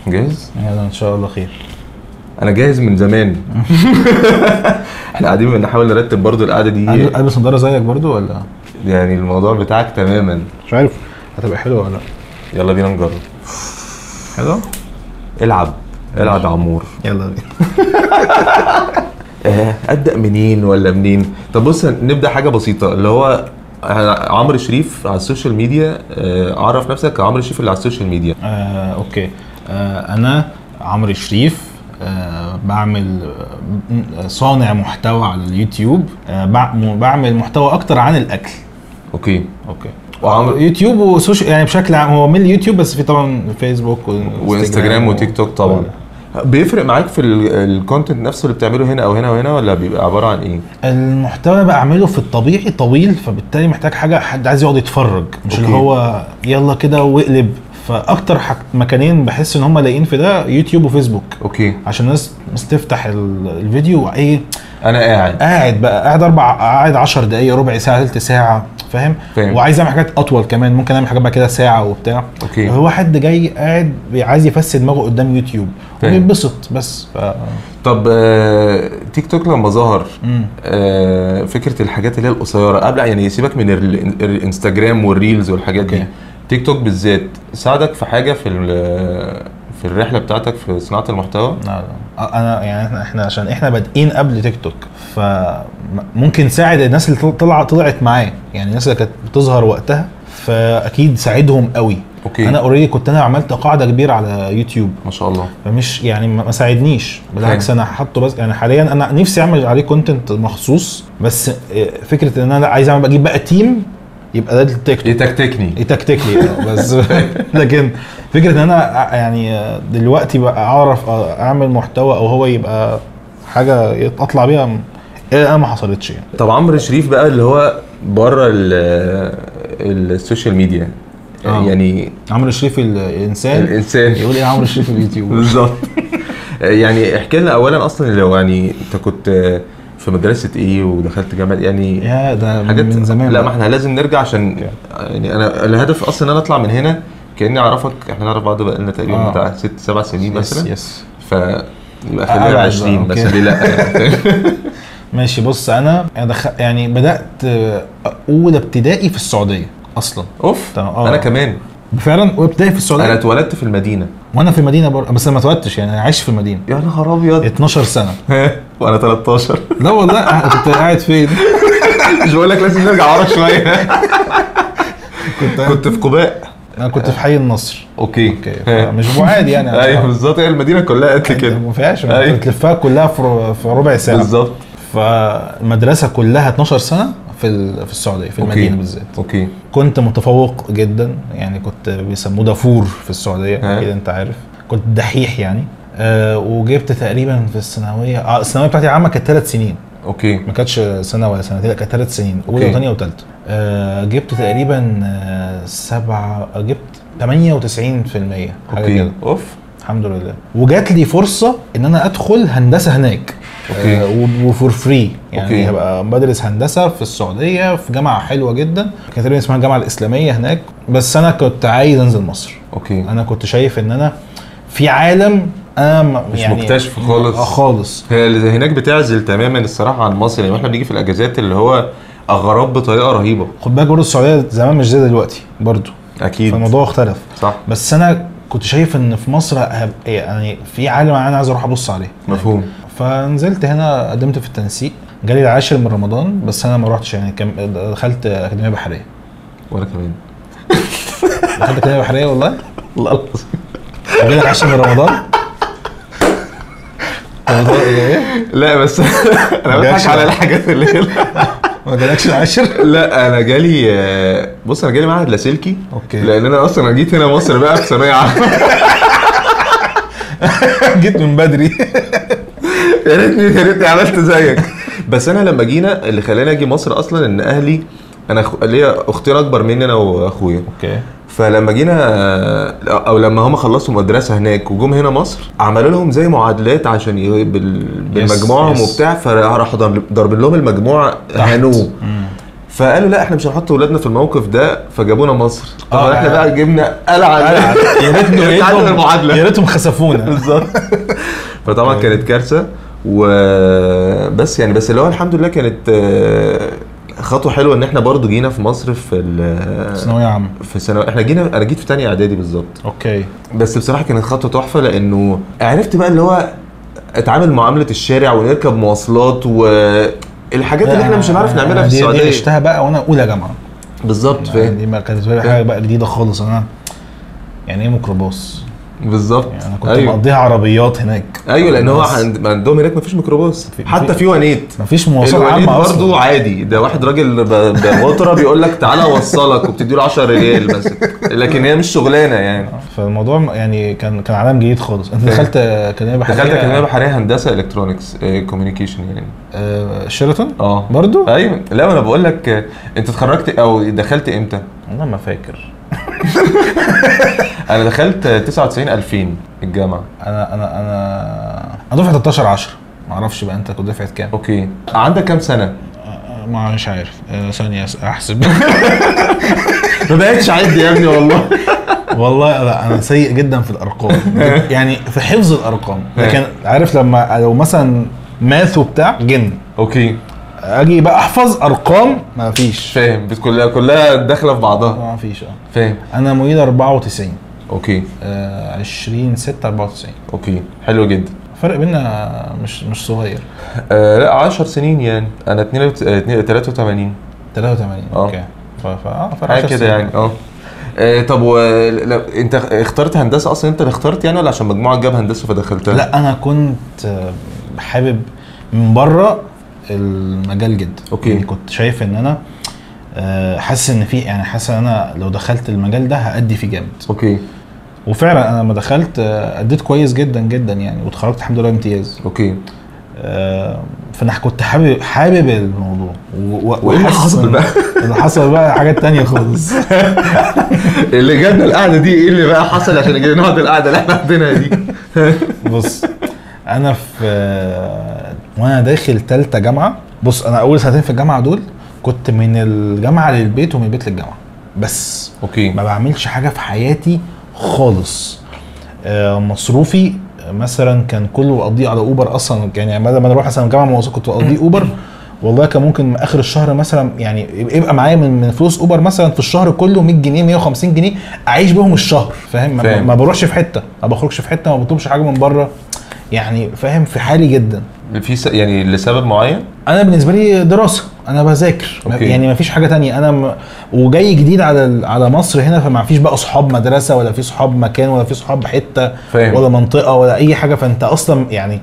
جاهز؟ يلا ان شاء الله خير. انا جاهز من زمان. احنا قاعدين بنحاول نرتب برضو القعده دي. البس نضاره زيك برضو ولا؟ يعني الموضوع بتاعك تماما. مش عارف هتبقى حلوه ولا لا. يلا بينا نجرب. حلو؟ العب يا عمور. يلا بينا. ابدا منين ولا منين؟ طب بص نبدا حاجه بسيطه اللي هو عمرو شريف على السوشيال ميديا. اعرف نفسك كعمرو شريف اللي على السوشيال ميديا. اوكي. انا عمرو شريف. بعمل صانع محتوى على اليوتيوب. بعمل محتوى اكتر عن الاكل. اوكي. يوتيوب وسوشيال يعني بشكل عام. هو من اليوتيوب بس في طبعا فيسبوك وانستجرام وتيك توك طبعا. بيفرق معاك في الكونتنت نفسه اللي بتعمله هنا او هنا وهنا ولا بيبقى عباره عن ايه؟ المحتوى بعمله في الطبيعي طويل، فبالتالي محتاج حد عايز يقعد يتفرج، مش اللي هو يلا كده واقلب. فاكتر مكانين بحس ان هم لاقيين في ده يوتيوب وفيسبوك. اوكي. عشان الناس تفتح الفيديو ايه، انا قاعد 10 دقايق ربع ساعه ثلث ساعه، فاهم؟ وعايز اعمل حاجات اطول كمان، ممكن اعمل حاجات بقى كده ساعه وبتاع. اوكي. هو حد جاي قاعد عايز يفسد دماغه قدام يوتيوب وبينبسط بس. طب تيك توك لما ظهر فكره الحاجات اللي هي القصيره قبل، يعني سيبك من الانستجرام والريلز والحاجات دي. تيك توك بالذات ساعدك في حاجه في الرحله بتاعتك في صناعه المحتوى؟ لا انا يعني احنا عشان احنا بادئين قبل تيك توك، فممكن ساعد الناس اللي طلعت معاه، يعني الناس اللي كانت بتظهر وقتها فاكيد ساعدهم قوي. اوكي. انا اوريدي كنت عملت قاعده كبيره على يوتيوب ما شاء الله، فمش يعني ما ساعدنيش، بالعكس انا حاطه. بس يعني حاليا انا نفسي اعمل عليه كونتنت مخصوص، بس فكره ان انا عايز اجيب بقى تيم يبقى ده التيك توك يتكتكني بس. لكن فكره ان انا يعني دلوقتي بقى اعرف اعمل محتوى او هو يبقى حاجه اطلع بيها، انا ما حصلتش يعني. طب عمرو شريف بقى اللي هو بره السوشيال ميديا، يعني عمرو شريف الانسان يقول ايه عمرو شريف اليوتيوب بالظبط. يعني احكي لنا اولا اصلا لو يعني انت كنت في مدرسه ايه ودخلت جامعه يعني؟ يا ده من زمان. لا ما احنا لازم نرجع عشان يعني انا الهدف اصلا ان انا اطلع من هنا كاني اعرفك. احنا نعرف بعض بقى لنا تقريبا بتاع 6-7 سنين مثلا. فيبقى خلينا 20 بس ليه لا. ماشي. بص انا يعني بدات اولى ابتدائي في السعوديه اصلا. اوف. انا كمان فعلا اولى ابتدائي في السعوديه. انا اتولدت في المدينه. وانا في المدينه برضه، بس ما اتولدتش يعني، انا عايش في المدينه. يا نهار ابيض. 12 سنه. وانا 13. لا والله. كنت قاعد فين؟ مش بقول لك لازم نرجع ورا شويه. كنت في قباء. انا كنت في حي النصر. اوكي. مش بعاد يعني. ايوه بالظبط، هي المدينه كلها قد كده، ما فيهاش تلفها كلها في ربع ساعه بالظبط. فالمدرسه كلها 12 سنه في السعوديه في المدينه بالذات. اوكي. كنت متفوق جدا يعني، كنت بيسموه دافور في السعوديه كده انت عارف. كنت دحيح يعني. وجبت تقريبا في الثانويه بتاعتي العامه كانت 3 سنين. اوكي. ما كانتش سنه ولا سنتين، كانت 3 سنين، اولى وثانيه وثالثه. جبت تقريبا جبت 98% حاجه كده. اوف الحمد لله. وجات لي فرصه ان انا ادخل هندسه هناك. وفور فري يعني. هبقى بدرس هندسه في السعوديه في جامعه حلوه جدا، كانت تقريبا اسمها الجامعه الاسلاميه هناك. بس انا كنت عايز انزل مصر. اوكي. انا كنت شايف ان انا في عالم انا مش يعني مكتشف خالص. هي هناك بتعزل تماما الصراحه عن مصر يعني. احنا بنيجي في الاجازات اللي هو اغراب بطريقه رهيبه. خد بالك برضه السعوديه زمان مش زي دلوقتي برضه. اكيد. فالموضوع اختلف. صح. بس انا كنت شايف ان في مصر يعني في عالم انا عايز اروح ابص عليه. مفهوم. فنزلت هنا قدمت في التنسيق، جالي العاشر من رمضان، بس انا ما روحتش يعني. دخلت اكاديميه بحريه. وانا كمان دخلت اكاديميه بحريه والله. الله العظيم. جالي العاشر من رمضان. لا بس انا بضحك على الحاجات اللي هي ما جالكش العاشر؟ لا انا جالي، بص انا جالي معهد لاسلكي. اوكي. لان انا اصلا جيت هنا مصر بقى في ثانويه عامه. جيت من بدري. يا ريتني عملت زيك. بس انا لما جينا اللي خلاني اجي مصر اصلا ان اهلي، انا ليا اختين اكبر مني انا واخويا. اوكي. فلما جينا او لما هم خلصوا مدرسه هناك وجم هنا مصر عملوا لهم زي معادلات عشان بالمجموعهم وبتاع، فراحوا ضربين لهم المجموع هانوه. فقالوا لا احنا مش هنحط ولادنا في الموقف ده، فجابونا مصر. طبعا احنا بقى جبنا قلعه يا ريتهم يا ريتهم خسفونا بالظبط. فطبعا كانت كارثه وبس يعني، بس اللي هو الحمد لله كانت خطوه حلوه ان احنا برضو جينا في مصر في ثانويه عامه. في ثانوي احنا جينا، انا جيت في ثانيه اعدادي بالظبط. اوكي. بس بصراحه كانت خطوه تحفه لانه عرفت بقى اللي هو اتعامل معامله الشارع ونركب مواصلات والحاجات اللي احنا مش هنعرف نعملها في السعوديه. دي عشتها بقى وانا اولى جامعه بالظبط. فاهم؟ دي ما كانت حاجه بقى جديده خالص. انا يعني ايه ميكروباص بالظبط يعني، انا كنت مقضيها عربيات هناك. ايوه لان هو عندهم هناك مفيش ميكروباص، حتى في ونيت مفيش مواصلات عامه برضه عادي. ده واحد راجل بغطره بيقول لك تعالى اوصلك وبتدي له 10 ريال بس، لكن هي مش شغلانه يعني. فالموضوع يعني كان عالم جديد خالص. انت دخلت اكاديميه بحريه؟ دخلت اكاديميه بحريه هندسه الكترونكس كوميونيكيشن يعني. شيراتون برضه. ايوه لا انا بقول لك انت اتخرجت او دخلت امتى؟ انا ما فاكر. انا دخلت 99 2000 الجامعه. انا دفعه 13 10 ما اعرفش بقى انت كنت دفعه كام. اوكي. عندك كام سنه؟ ما مش عارف. ثانيه احسب. ما بقتش عد يا ابني والله. والله لا انا سيء جدا في الارقام يعني في حفظ الارقام، لكن عارف لما لو مثلا ماث وبتاع جن اوكي اجي بقى احفظ ارقام ما فيش. فاهم؟ بس كلها داخله في بعضها ما فيش. فاهم؟ انا مواليد 94. اوكي 20/6/94. اوكي حلو جدا. فرق بيننا مش صغير. لا 10 سنين يعني. انا 83. اوكي فرق 10 كده يعني. طب انت اخترت هندسه اصلا؟ انت اللي اخترت يعني ولا عشان مجموعه جاب هندسه فدخلتها؟ لا انا كنت حابب من بره المجال جدا. اوكي. يعني كنت شايف ان انا حاسس ان في يعني حاسس ان انا لو دخلت المجال ده هأدي فيه جامد. اوكي. وفعلا انا لما دخلت أديت كويس جدا جدا يعني، واتخرجت الحمد لله امتياز. اوكي. فانا كنت حابب الموضوع. وايه اللي حصل بقى؟ اللي حصل بقى حاجات تانية خالص. اللي جابنا القعده دي ايه اللي بقى حصل عشان نجي نقعد القعده اللي احنا قاعدينها دي؟ بص انا وانا داخل ثالثه جامعه. بص انا اول سنتين في الجامعه دول كنت من الجامعه للبيت ومن البيت للجامعه بس. اوكي. ما بعملش حاجه في حياتي خالص. مصروفي مثلا كان كله بقضيه على اوبر اصلا يعني. لما انا اروح مثلا الجامعه مواصلات كنت بقضيه اوبر. والله كان ممكن اخر الشهر مثلا يعني يبقى معايا من فلوس اوبر مثلا في الشهر كله 100 جنيه 150 جنيه اعيش بيهم الشهر. فاهم؟ ما بروحش في حته، ما بخرجش في حته، ما بطلبش حاجه من بره يعني. فاهم؟ في حالي جدا. في يعني لسبب معين؟ انا بالنسبه لي دراسه، انا بذاكر يعني ما فيش حاجه تانية. انا وجاي جديد على مصر هنا، فما فيش بقى صحاب مدرسه ولا في صحاب مكان ولا في صحاب حته ولا منطقه ولا اي حاجه. فانت اصلا يعني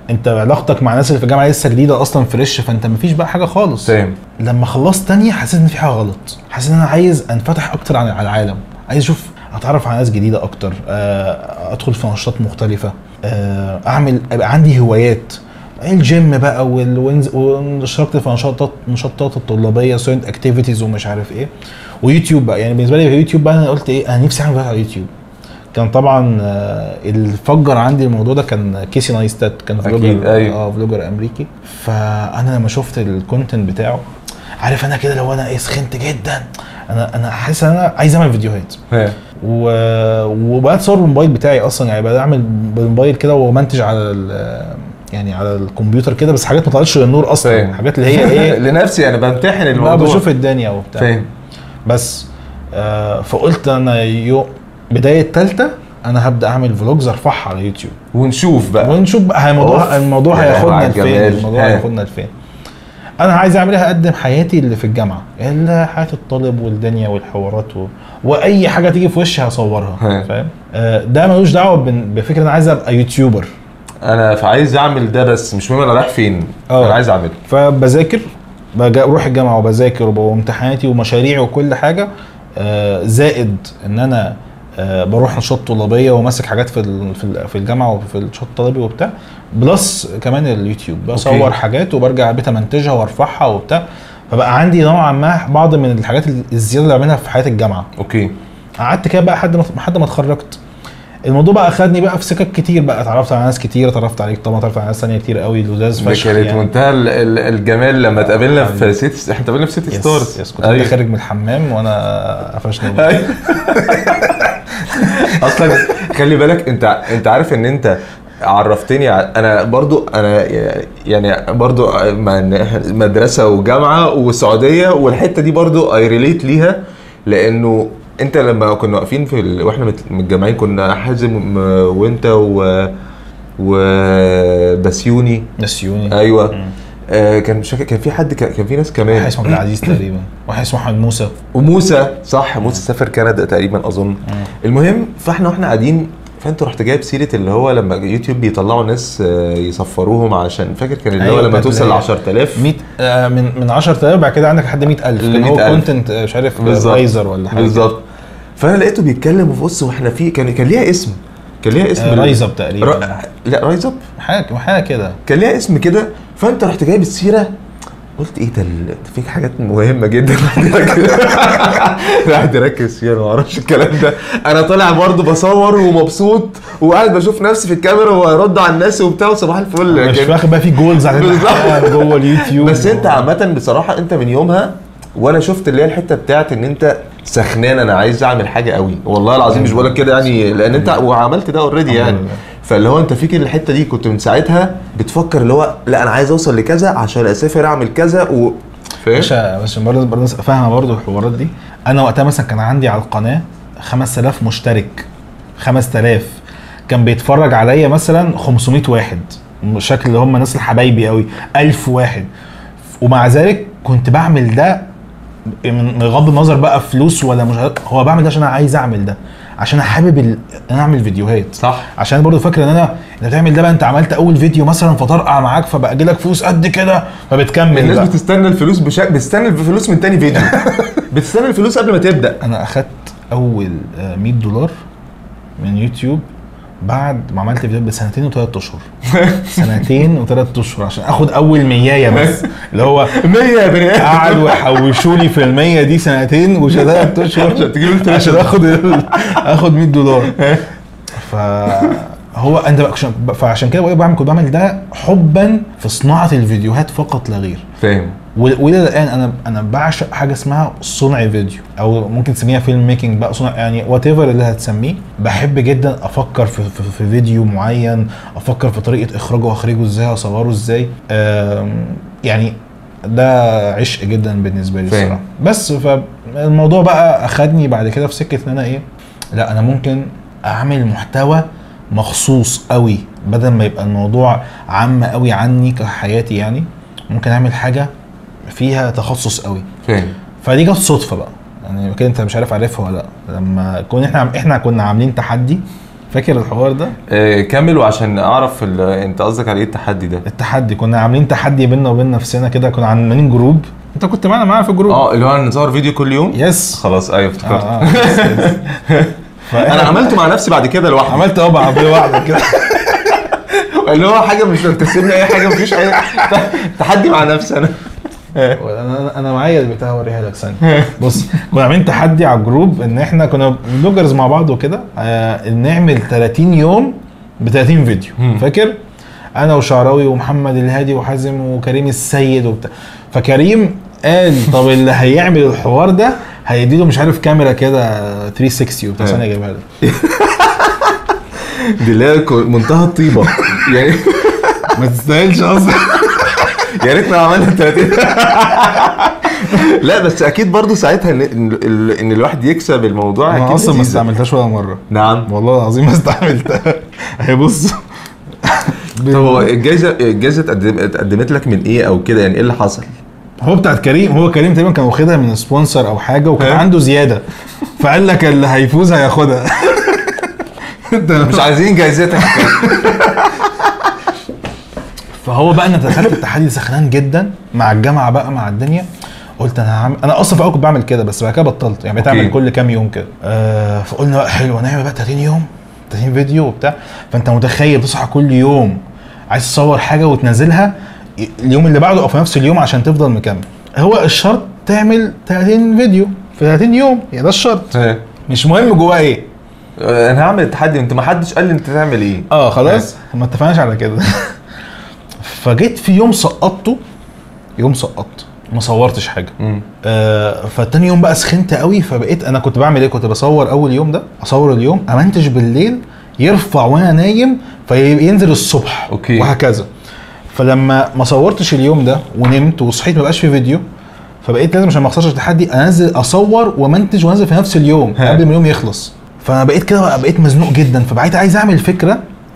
انت علاقتك مع الناس اللي في الجامعه لسه جديده اصلا فريش، فانت ما فيش بقى حاجه خالص. فاهم؟ لما خلصت تانية حسيت ان في حاجه غلط. حسيت ان انا عايز انفتح اكتر على العالم، عايز اشوف اتعرف على ناس جديده اكتر، ادخل في نشاطات مختلفه، ابقى عندي هوايات، الجيم بقى واشتركت في نشاطات الطلابيه ستودنت اكتيفيتيز ومش عارف ايه، ويوتيوب بقى. يعني بالنسبه لي يوتيوب بقى انا قلت ايه، انا نفسي اعمل فيديو على يوتيوب. كان طبعا اللي فجر عندي الموضوع ده كان كيسي نايستات، كان فلوجر. أيوه. فلوجر امريكي. فانا لما شفت الكونتنت بتاعه عارف انا كده لو انا ايه سخنت جدا، انا حاسس ان انا عايز اعمل فيديوهات. وبقيت صور بالموبايل بتاعي اصلا يعني، بقيت اعمل بالموبايل كده ومنتج على يعني على الكمبيوتر كده، بس حاجات ما طلعتش للنور اصلا. فهم. حاجات اللي هي ايه لنفسي يعني بمتحن الموضوع، بشوف الدنيا وبتاع. فاهم؟ بس فقلت انا بدايه ثالثه انا هبدا اعمل فلوجز ارفعها على يوتيوب ونشوف بقى الموضوع هياخدنا لفين. انا عايز اعملها اقدم حياتي اللي في الجامعه، اللي حياه الطالب والدنيا والحوارات واي حاجه تيجي في وشي هصورها. فاهم؟ ده ملوش دعوه بفكره انا عايز ابقى يوتيوبر. انا عايز اعمل ده بس مش مهم انا رايح فين. انا عايز اعمل. فبذاكر، بروح الجامعه وبذاكر وامتحاناتي ومشاريعي وكل حاجه، زائد ان انا بروح نشاط طلابيه وماسك حاجات في الجامعه وفي النشاط الطلابي وبتاع، بلس كمان اليوتيوب بصور حاجات وبرجع البيت امنتجها وارفعها وبتاع. فبقى عندي نوعا ما بعض من الحاجات الزياده اللي بعملها في حياه الجامعه. اوكي. قعدت كده بقى لحد ما اتخرجت. الموضوع بقى اخدني بقى في سكك كتير بقى، اتعرفت على ناس كتير، اتعرفت عليك طبعا، اتعرفت على ناس ثانيه كتير قوي لزاز فشخ. كانت يعني منتهى الجمال لما اتقابلنا في سيتي، احنا اتقابلنا في سيتي ستارز. كنت أيوه. خارج من الحمام وانا قفشني. اصلا خلي بالك انت عارف ان انت عرفتني انا برضو يعني برضو مدرسه وجامعه وسعوديه، والحته دي برضو اي ريليت ليها، لانه انت لما كنا واقفين واحنا متجمعين كنا حازم وانت وبسيوني ايوه. كان مش فاكر، كان في حد، كان في ناس كمان، واحد اسمه عبد العزيز تقريبا، واحد اسمه محمد موسى صح، موسى سافر كندا تقريبا اظن. المهم فاحنا واحنا قاعدين، فانت رحت جايب سيره اللي هو لما يوتيوب بيطلعوا ناس يصفروهم، عشان فاكر كان اللي هو لما توصل ل 10000 من 10000 بعد كده عندك لحد 100000 كان هو كونتنت مش عارف رايزر ولا حاجه بالظبط. فانا لقيته بيتكلم وبص، واحنا في كان ليها اسم، رايزب تقريبا لا رايزب حاجه كده، كان ليها اسم كده. فانت رحت جايب السيره، قلت ايه ده في حاجات مهمه جدا راح تركز فيها، ما اعرفش الكلام ده. انا طالع برضه بصور ومبسوط وقاعد بشوف نفسي في الكاميرا وارد على الناس وبتاع، وصباح الفل مش واخد بقى في جولز جوه اليوتيوب. بس انت عامه بصراحه انت من يومها وانا شفت اللي هي الحته بتاعت ان انت سخنان، انا عايز اعمل حاجه قوي والله العظيم، مش بقولك كده يعني، لان انت وعملت ده اوريدي يعني. فاللي هو انت فيك الحته دي كنت من ساعتها بتفكر اللي هو لا انا عايز اوصل لكذا عشان اسافر اعمل كذا فاهم. بس برضه فاهمه برضه الحوارات دي. انا وقتها مثلا كان عندي على القناه 5000 مشترك، 5000 كان بيتفرج عليا مثلا 500 واحد، شكل اللي هم ناس الحبايبي قوي 1000 واحد، ومع ذلك كنت بعمل ده من غض النظر بقى فلوس ولا مش، هو بعمل ده عشان انا عايز اعمل ده، عشان انا حابب ان انا اعمل فيديوهات صح. عشان برضو فاكر ان انت بتعمل ده بقى، انت عملت اول فيديو مثلا فطرقع معاك فبقى لك فلوس قد كده فبتكمل. الناس بقى بتستنى الفلوس بتستنى الفلوس من تاني فيديو بتستنى الفلوس قبل ما تبدا. انا اخدت اول $100 من يوتيوب بعد ما عملت فيديو بسنتين و3 اشهر. سنتين و3 اشهر عشان اخد اول 100 بس، اللي هو 100 يا بني ادم قعدوا يحوشوا لي في ال100 دي سنتين و3 اشهر عشان تجيب عشان اخد $100. فهو انت فعشان كده كنت بعمل ده حبا في صناعه الفيديوهات فقط لا غير. فاهم. والى الان انا بعشق حاجه اسمها صنع فيديو، او ممكن تسميها فيلم ميكنج بقى، صنع يعني وات ايفر اللي هتسميه. بحب جدا افكر في فيديو معين، افكر في طريقه اخراجه ازاي، اصوره ازاي، يعني ده عشق جدا بالنسبه لي الصراحه. بس فالموضوع بقى اخدني بعد كده في سكه ان انا ايه، لا انا ممكن اعمل محتوى مخصوص قوي بدل ما يبقى الموضوع عام قوي عني كحياتي، يعني ممكن اعمل حاجه فيها تخصص قوي. فاهم. فدي جت صدفه بقى يعني، كده انت مش عارف عارفها ولا لا، لما كنا احنا كنا عاملين تحدي، فاكر الحوار ده؟ كمل وعشان اعرف انت قصدك على ايه التحدي ده. التحدي كنا عاملين تحدي بيننا وبين نفسنا كده، كنا عاملين جروب، انت كنت معانا في الجروب اللي هو نصور فيديو كل يوم. يس خلاص ايوه افتكرت. انا عملته مع نفسي بعد كده لوحدي، عملت بعض لوحدي كده اللي هو حاجه مش بتكسبني اي حاجه، مفيش اي تحدي مع نفسي انا. انا معايا البتاع اوريها لك ثانيه. بص كنا عاملين تحدي على الجروب ان احنا كنا بلوجرز مع بعض وكده، نعمل 30 يوم ب 30 فيديو. فاكر انا وشعراوي ومحمد الهادي وحازم وكريم السيد وبتاع. فكريم قال طب اللي هيعمل الحوار ده هيديله مش عارف كاميرا كده 360 وبتاع، ثانيه جايبها لك دي اللي هي منتهى الطيبه يعني ما تستاهلش اصلا. يا ريتنا عملنا 30. لا بس اكيد برضو ساعتها ان الواحد يكسب الموضوع. انا اصلا ما استعملتهاش ولا مره. نعم والله العظيم ما استعملتها. هي بص طب هو الجائزه اتقدمت لك من ايه او كده يعني، ايه اللي حصل؟ هو بتاعت كريم، هو كريم تقريبا كان واخدها من سبونسر او حاجه وكان عنده زياده، فقال لك اللي هيفوز هياخدها. مش عايزين جايزتك. فهو بقى انا دخلت التحدي سخنان جدا مع الجامعه بقى مع الدنيا، قلت انا اصلا في الاول كنت بعمل كده بس بعد كده بطلت يعني، بقيت اعمل كل كام يوم كده. فقلنا بقى حلو هنعمل بقى 30 يوم 30 فيديو وبتاع. فانت متخيل تصحى كل يوم عايز تصور حاجه وتنزلها اليوم اللي بعده او في نفس اليوم عشان تفضل مكمل. هو الشرط تعمل 30 فيديو في 30 يوم، يعني ده الشرط. مش مهم جواه ايه. انا هعمل التحدي، انت ما حدش قال لي انت تعمل ايه. خلاص ما اتفقناش على كده. فجيت في يوم سقطته، ما صورتش حاجه. فتاني يوم بقى سخنت قوي، فبقيت انا كنت بعمل ايه، كنت بصور اول يوم ده، اصور اليوم، امنتج بالليل، يرفع وانا نايم فينزل الصبح. أوكي. وهكذا. فلما ما صورتش اليوم ده ونمت وصحيت ما بقاش في فيديو، فبقيت لازم عشان ما اخسرش التحدي انزل اصور ومنتج وانزل في نفس اليوم قبل ما اليوم يخلص. فانا بقيت كده، بقيت مزنوق جدا، فبقيت عايز اعمل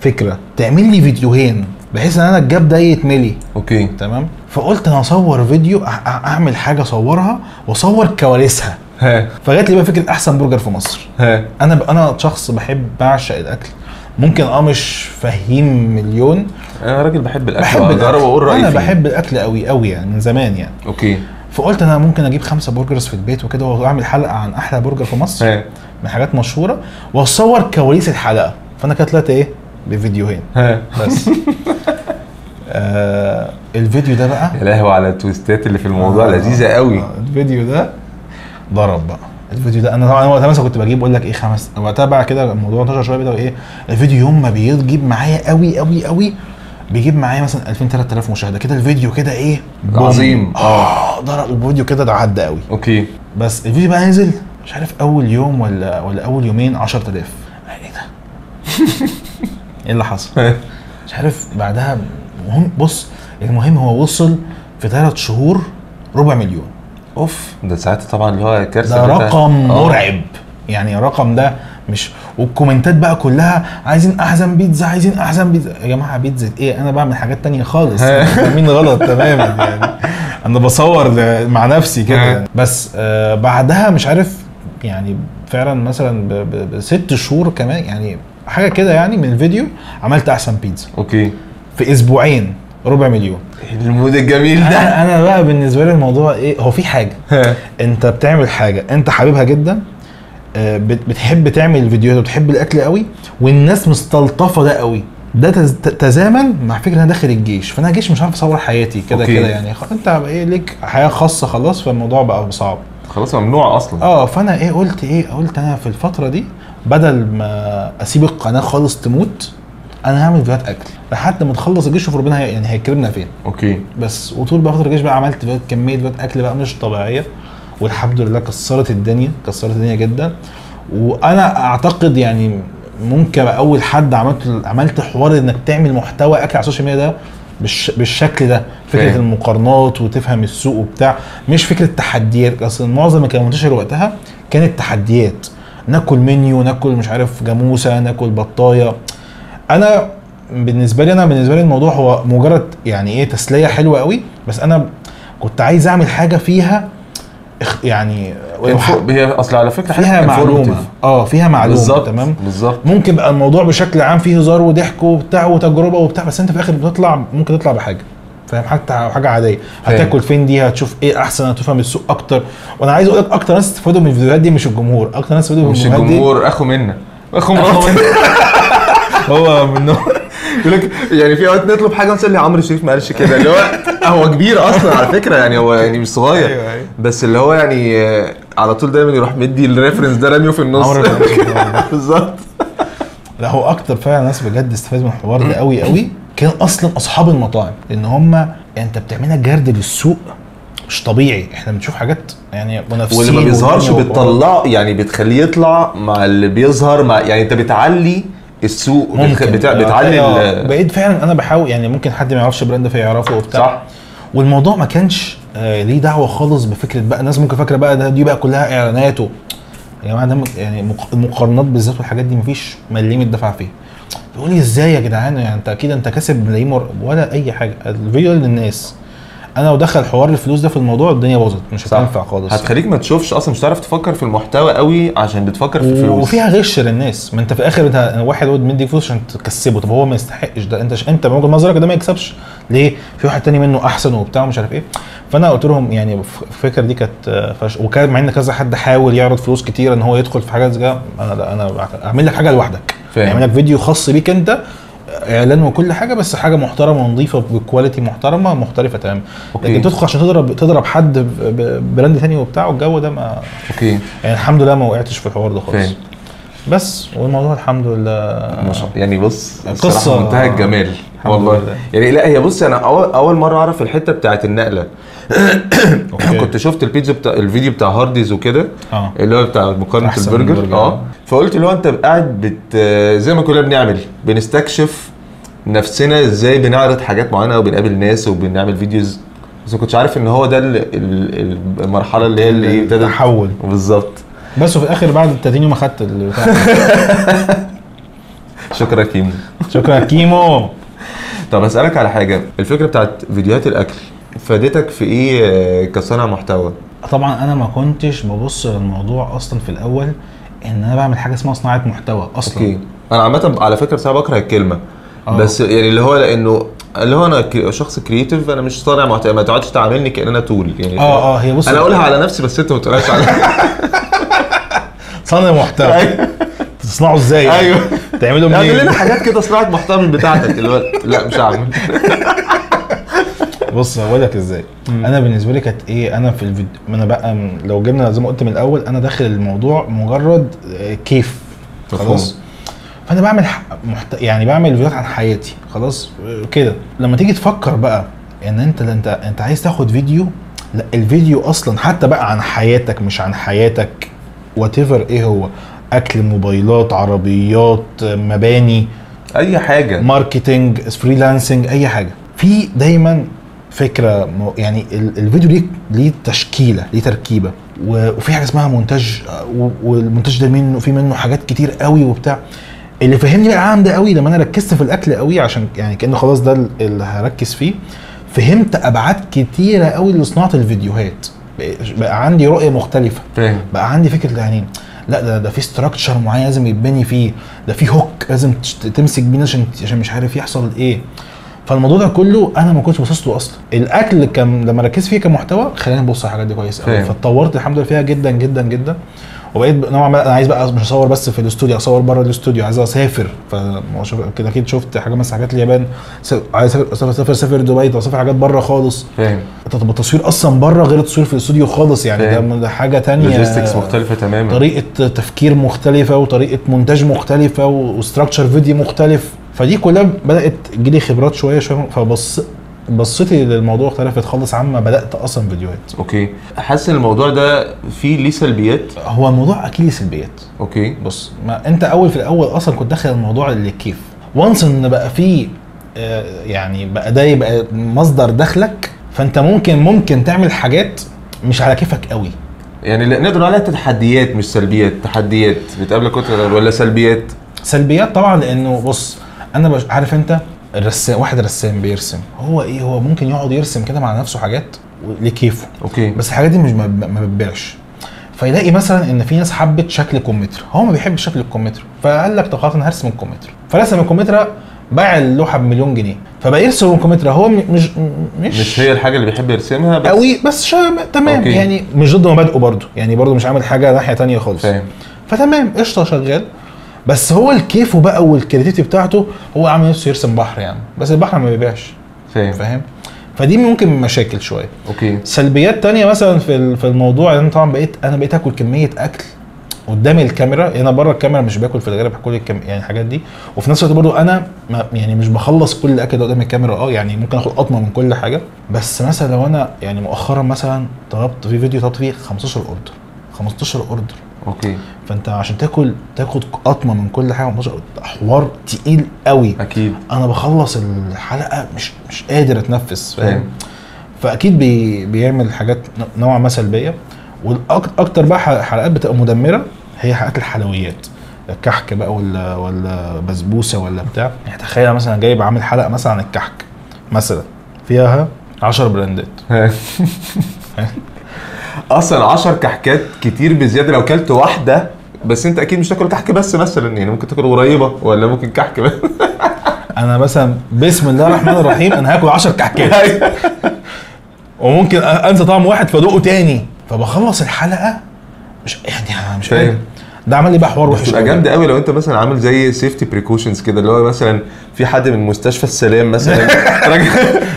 فكره تعمل لي فيديوهين بحيث ان انا الجاب ده يتملي. اوكي تمام. فقلت انا اصور فيديو، اعمل حاجه اصورها واصور كواليسها. فجات لي بقى فكره احسن برجر في مصر. انا شخص بعشق الاكل، ممكن مش فهيم مليون، انا راجل بحب الاكل واقول رايي انا فيه. بحب الاكل قوي يعني من زمان يعني. اوكي. فقلت انا ممكن اجيب 5 برجرز في البيت وكده، واعمل حلقه عن احلى برجر في مصر من حاجات مشهوره، واصور كواليس الحلقه. فانا كانت طلعت ايه بفيديوهين بس. الفيديو ده بقى يا لهوي على التويستات اللي في الموضوع. لذيذه قوي. الفيديو ده ضرب بقى. الفيديو ده انا طبعا وقتها مثلا كنت بجيب اقول لك ايه 5 وقتها بقى كده الموضوع انتشر شويه كده. ايه الفيديو يوم ما بيجيب معايا قوي بيجيب معايا مثلا 2000 3000 مشاهده كده. الفيديو كده ايه عظيم. ضرب الفيديو كده، ده عدى قوي. اوكي. بس الفيديو بقى نزل مش عارف اول يوم ولا اول يومين 10000. ايه ده؟ ايه اللي حصل؟ مش عارف. بعدها المهم هو وصل في 3 شهور 250,000. اوف، ده ساعتها طبعا اللي هو كارثه. ده رقم مرعب يعني. الرقم ده مش، والكومنتات بقى كلها عايزين احسن بيتزا يا جماعه بيتزا ايه؟ انا بعمل حاجات تانية خالص. فاهمين غلط تماما يعني. انا بصور مع نفسي كده. بس بعدها مش عارف يعني فعلا مثلا ب6 شهور كمان يعني حاجه كده يعني من الفيديو عملت احسن بيتزا. اوكي. في اسبوعين 250,000. المود الجميل ده. انا بقى بالنسبه لي الموضوع ايه، هو في حاجه انت بتعمل حاجه انت حاببها جدا، بتحب تعمل الفيديوهات وبتحب الاكل قوي، والناس مستلطفه ده قوي. ده تزامن مع فكره انا داخل الجيش، فانا الجيش مش عارف اصور حياتي كده يعني. انت ايه ليك حياه خاصه خلاص، فالموضوع بقى صعب خلاص، ممنوع اصلا. فانا قلت انا في الفتره دي بدل ما اسيب القناه خالص تموت، انا هعمل فيديوهات اكل لحد ما نخلص الجيش، شوف ربنا يعني هيكرمنا فين. اوكي. بس وطول بقى فتره الجيش بقى عملت كميه فيديوهات اكل بقى مش طبيعيه، والحمد لله كسرت الدنيا جدا. وانا اعتقد يعني ممكن اول حد عملت حوار انك تعمل محتوى اكل على السوشيال ميديا ده بالشكل ده، فكره المقارنات وتفهم السوق وبتاع، مش فكره تحديات. اصلا معظم اللي كان منتشر وقتها كانت تحديات، ناكل منيو، ناكل مش عارف جاموسه، ناكل بطايه. انا بالنسبه لي الموضوع هو مجرد يعني ايه تسليه حلوه قوي، بس انا كنت عايز اعمل حاجه فيها يعني هي اصلا على فكره فيها معلومه. فيها معلومه. بالظبط. تمام. بالظبط. ممكن بقى الموضوع بشكل عام فيه هزار وضحك وبتاع وتجربه وبتاع، بس انت في الاخر ممكن تطلع بحاجه، فاهم؟ حاجه عاديه. هتاكل فين دي، هتشوف ايه احسن، هتفهم السوق اكتر. وانا عايز اقول لك اكتر ناس استفادوا من الفيديوهات دي مش الجمهور، اكتر ناس استفادوا من الفيديوهات دي مش الجمهور، اخو مراتي. هو منه يقول لك يعني في اوقات نطلب حاجه مثلا اللي عمرو الشريف ما قالش كده، اللي هو كبير اصلا على فكره يعني، هو يعني مش صغير. أيوة. بس اللي هو يعني على طول دايما يروح مدي الريفرنس ده راميه في النص. بالظبط. لا هو اكتر فعلا ناس بجد استفادوا من الحوار ده قوي كان اصلا اصحاب المطاعم، لان هم انت بتعملها جرد للسوق مش طبيعي. احنا بنشوف حاجات يعني منافسين، واللي ما بيظهرش بتطلع يعني بتخليه يطلع مع اللي بيظهر، مع يعني انت بتعلي السوق، بتعلي بقيت فعلا. انا بحاول يعني ممكن حد ما يعرفش براند فيعرفه وبتاع، صح. والموضوع ما كانش ليه دعوه خالص بفكره بقى الناس ممكن فاكره بقى دي بقى كلها اعلانات يا جماعه. ده يعني المقارنات بالذات والحاجات دي مفيش مليم الدفع فيها. تقول لي ازاي يا جدعان؟ يعني انت اكيد انت كاسب ملايين ولا اي حاجه. الفيديو للناس، انا لو دخل حوار الفلوس ده في الموضوع الدنيا باظت، مش هتنفع خالص. هتخليك ما تشوفش اصلا، مش هتعرف تفكر في المحتوى قوي عشان بتفكر في الفلوس، وفيها غش للناس. ما انت في الاخر انت واحد مدي فلوس عشان تكسبه، طب هو ما يستحقش ده. انت من وجهه نظرك ده ما يكسبش ليه؟ في واحد تاني منه احسن وبتاع ومش عارف ايه. فانا قلت لهم يعني الفكره دي كانت وكان مع ان كذا حد حاول يعرض فلوس كتير ان هو يدخل في حاجات زي كده. انا اعمل لك حاجه لوحدك، اعمل لك فيديو خاص بيك انت، اعلان وكل حاجه، بس حاجه محترمه ونظيفه بكواليتي محترمه مختلفه تمام. لكن تدخل عشان تضرب حد براند ثاني وبتاع والجو ده ما اوكي يعني الحمد لله ما وقعتش في الحوار ده خالص. بس والموضوع الحمد لله يعني بص قصه منتهى الجمال والله يعني. لا هي بص انا اول مره اعرف الحته بتاعت النقله. كنت شفت الفيديو بتاع هارديز وكده اللي هو بتاع مقارنه البرجر فقلت اللي هو انت قاعد زي ما كنا بنستكشف نفسنا ازاي بنعرض حاجات معينه وبنقابل ناس وبنعمل فيديوز، بس ما كنتش عارف ان هو ده المرحله اللي هي اللي ابتدت تحول بالظبط. بس وفي الاخر بعد ال 30 يوم اخدت البتاع. شكرا كيمو. شكرا كيمو. طب اسالك على حاجه، الفكره بتاعت فيديوهات الاكل فادتك في ايه كصانع محتوى؟ طبعا انا ما كنتش ببص للموضوع اصلا في الاول ان انا بعمل حاجه اسمها صناعه محتوى اصلا. اوكي. انا عامه على فكره بصراحه بكره الكلمه بس يعني اللي هو لانه اللي هو انا شخص كرييتيف، انا مش صانع محتوى، ما تقعدش تعاملني كأن انا تول يعني. هي بص انا اقولها على نفسي بس انت ما تقولهاش على صانع محتوى. تصنعه ازاي؟ ايوه تعمله منين؟ اعمل لنا حاجات كده صناعه محتوى من بتاعتك اللي هو لا مش هعمل. بص هقول لك ازاي. انا بالنسبه لي كانت ايه، انا في الفيديو انا بقى لو جبنا زي ما قلت من الاول انا داخل الموضوع مجرد كيف خلاص. فانا بعمل يعني بعمل فيديوهات عن حياتي خلاص كده. لما تيجي تفكر بقى ان انت عايز تاخد فيديو، لا الفيديو اصلا حتى بقى عن حياتك مش عن حياتك واتيفر ايه هو، اكل، موبايلات، عربيات، مباني، اي حاجه، ماركتينج، فريلانسنج، اي حاجه. في دايما فكره يعني الفيديو ليه تشكيله، ليه تركيبه، وفي حاجه اسمها مونتاج، والمونتاج ده في منه حاجات كتير قوي وبتاع. اللي فهمني بقى العالم ده قوي لما انا ركزت في الاكل قوي، عشان يعني كانه خلاص ده اللي هركز فيه. فهمت ابعاد كتيره قوي لصناعه الفيديوهات، بقى عندي رؤيه مختلفه. بقى عندي فكره يعني لا ده في ستراكشر معين لازم يتبني فيه، ده في هوك لازم تمسك بيه عشان مش عارف يحصل ايه. فالموضوع ده كله انا ما كنتش باصص له اصلا. الاكل كان لما ركزت فيه كمحتوى خلاني ابص على الحاجات دي كويس قوي، فاتطورت الحمد لله فيها جدا جدا جدا. وبقيت نوعا ما انا عايز بقى مش اصور بس في الاستوديو، اصور بره الاستوديو، عايز اسافر. كده اكيد شفت حاجه مثلا حاجات اليابان، عايز اسافر دبي، اسافر حاجات بره خالص. فاهم. طب التصوير اصلا بره غير التصوير في الاستوديو خالص يعني. ده حاجه ثانيه، لوجيستكس مختلفه تماما، طريقه تفكير مختلفه وطريقه مونتاج مختلفه وستراكشر فيديو مختلف. فدي كلها بدات تجيلي خبرات شويه بصيتي للموضوع اختلفت خالص عما بدات اصلا فيديوهات. اوكي. حاسس ان الموضوع ده فيه ليه سلبيات؟ هو الموضوع اكيد ليه سلبيات. اوكي. بص، ما انت في الاول اصلا كنت داخل الموضوع اللي كيف وانس ان بقى فيه يعني بقى ده يبقى مصدر دخلك، فانت ممكن تعمل حاجات مش على كيفك قوي. يعني نقدر عليها تحديات مش سلبيات. تحديات بتقابلك ولا سلبيات؟ سلبيات طبعا، لانه بص انا عارف انت واحد رسام بيرسم، هو ممكن يقعد يرسم كده مع نفسه حاجات لكيفه. اوكي. بس الحاجات دي مش ما بتبيعش. فيلاقي مثلا ان في ناس حبت شكل الكمثرى، هو ما بيحبش شكل الكمثرى، فقال لك طب خلاص انا هرسم الكمثرى، فرسم الكمثرى، باع اللوحه ب1,000,000 جنيه، فبقى يرسم الكمثرى. هو مش هي الحاجه اللي بيحب يرسمها بس قوي، بس تمام. أوكي. يعني مش ضد مبادئه برضه مش عامل حاجه ناحيه تانية خالص. فاهم. فتمام قشطه شغال. بس هو الكيف بقى والكرياتيفيتي بتاعته، هو عامل نفسه يرسم بحر يعني، بس البحر ما بيبيعش. فاهم. فدي ممكن مشاكل شويه. اوكي. سلبيات تانية مثلا في الموضوع ان طبعا بقيت اكل كميه اكل قدام الكاميرا. يعني انا بره الكاميرا مش باكل في الغالب، باكل يعني الحاجات دي. وفي نفس الوقت برضو انا يعني مش بخلص كل الاكل ده قدام الكاميرا. يعني ممكن اخد قطمه من كل حاجه. بس مثلا لو انا يعني مؤخرا مثلا طلبت في فيديو فيه 15 اوردر. اوكي. فانت عشان تاخد قطمه من كل حاجه، حوار تقيل قوي. اكيد. انا بخلص الحلقه مش قادر اتنفس. فاهم. فاكيد بيعمل حاجات نوعا ما سلبيه. والاكتر بقى حلقات بتبقى مدمره هي حلقات الحلويات، الكحك بقى ولا بسبوسه ولا بتاع. يعني تخيل مثلا جايب عامل حلقه مثلا عن الكحك مثلا فيها 10 براندات. اصلا 10 كحكات كتير بزياده. لو كلت واحده بس انت اكيد مش تاكل كحك بس مثلا، يعني ممكن تاكل قريبه ولا ممكن كحك بس. انا مثلا بسم الله الرحمن الرحيم انا هاكل 10 كحكات وممكن انسى طعم واحد فادوقه تاني، فبخلص الحلقه مش قادر. ده عمل لي بقى حوار وحش. بتبقى جامده قوي لو انت مثلا عامل زي سيفتي بريكوشنز كده، اللي هو مثلا في حد من مستشفى السلام مثلا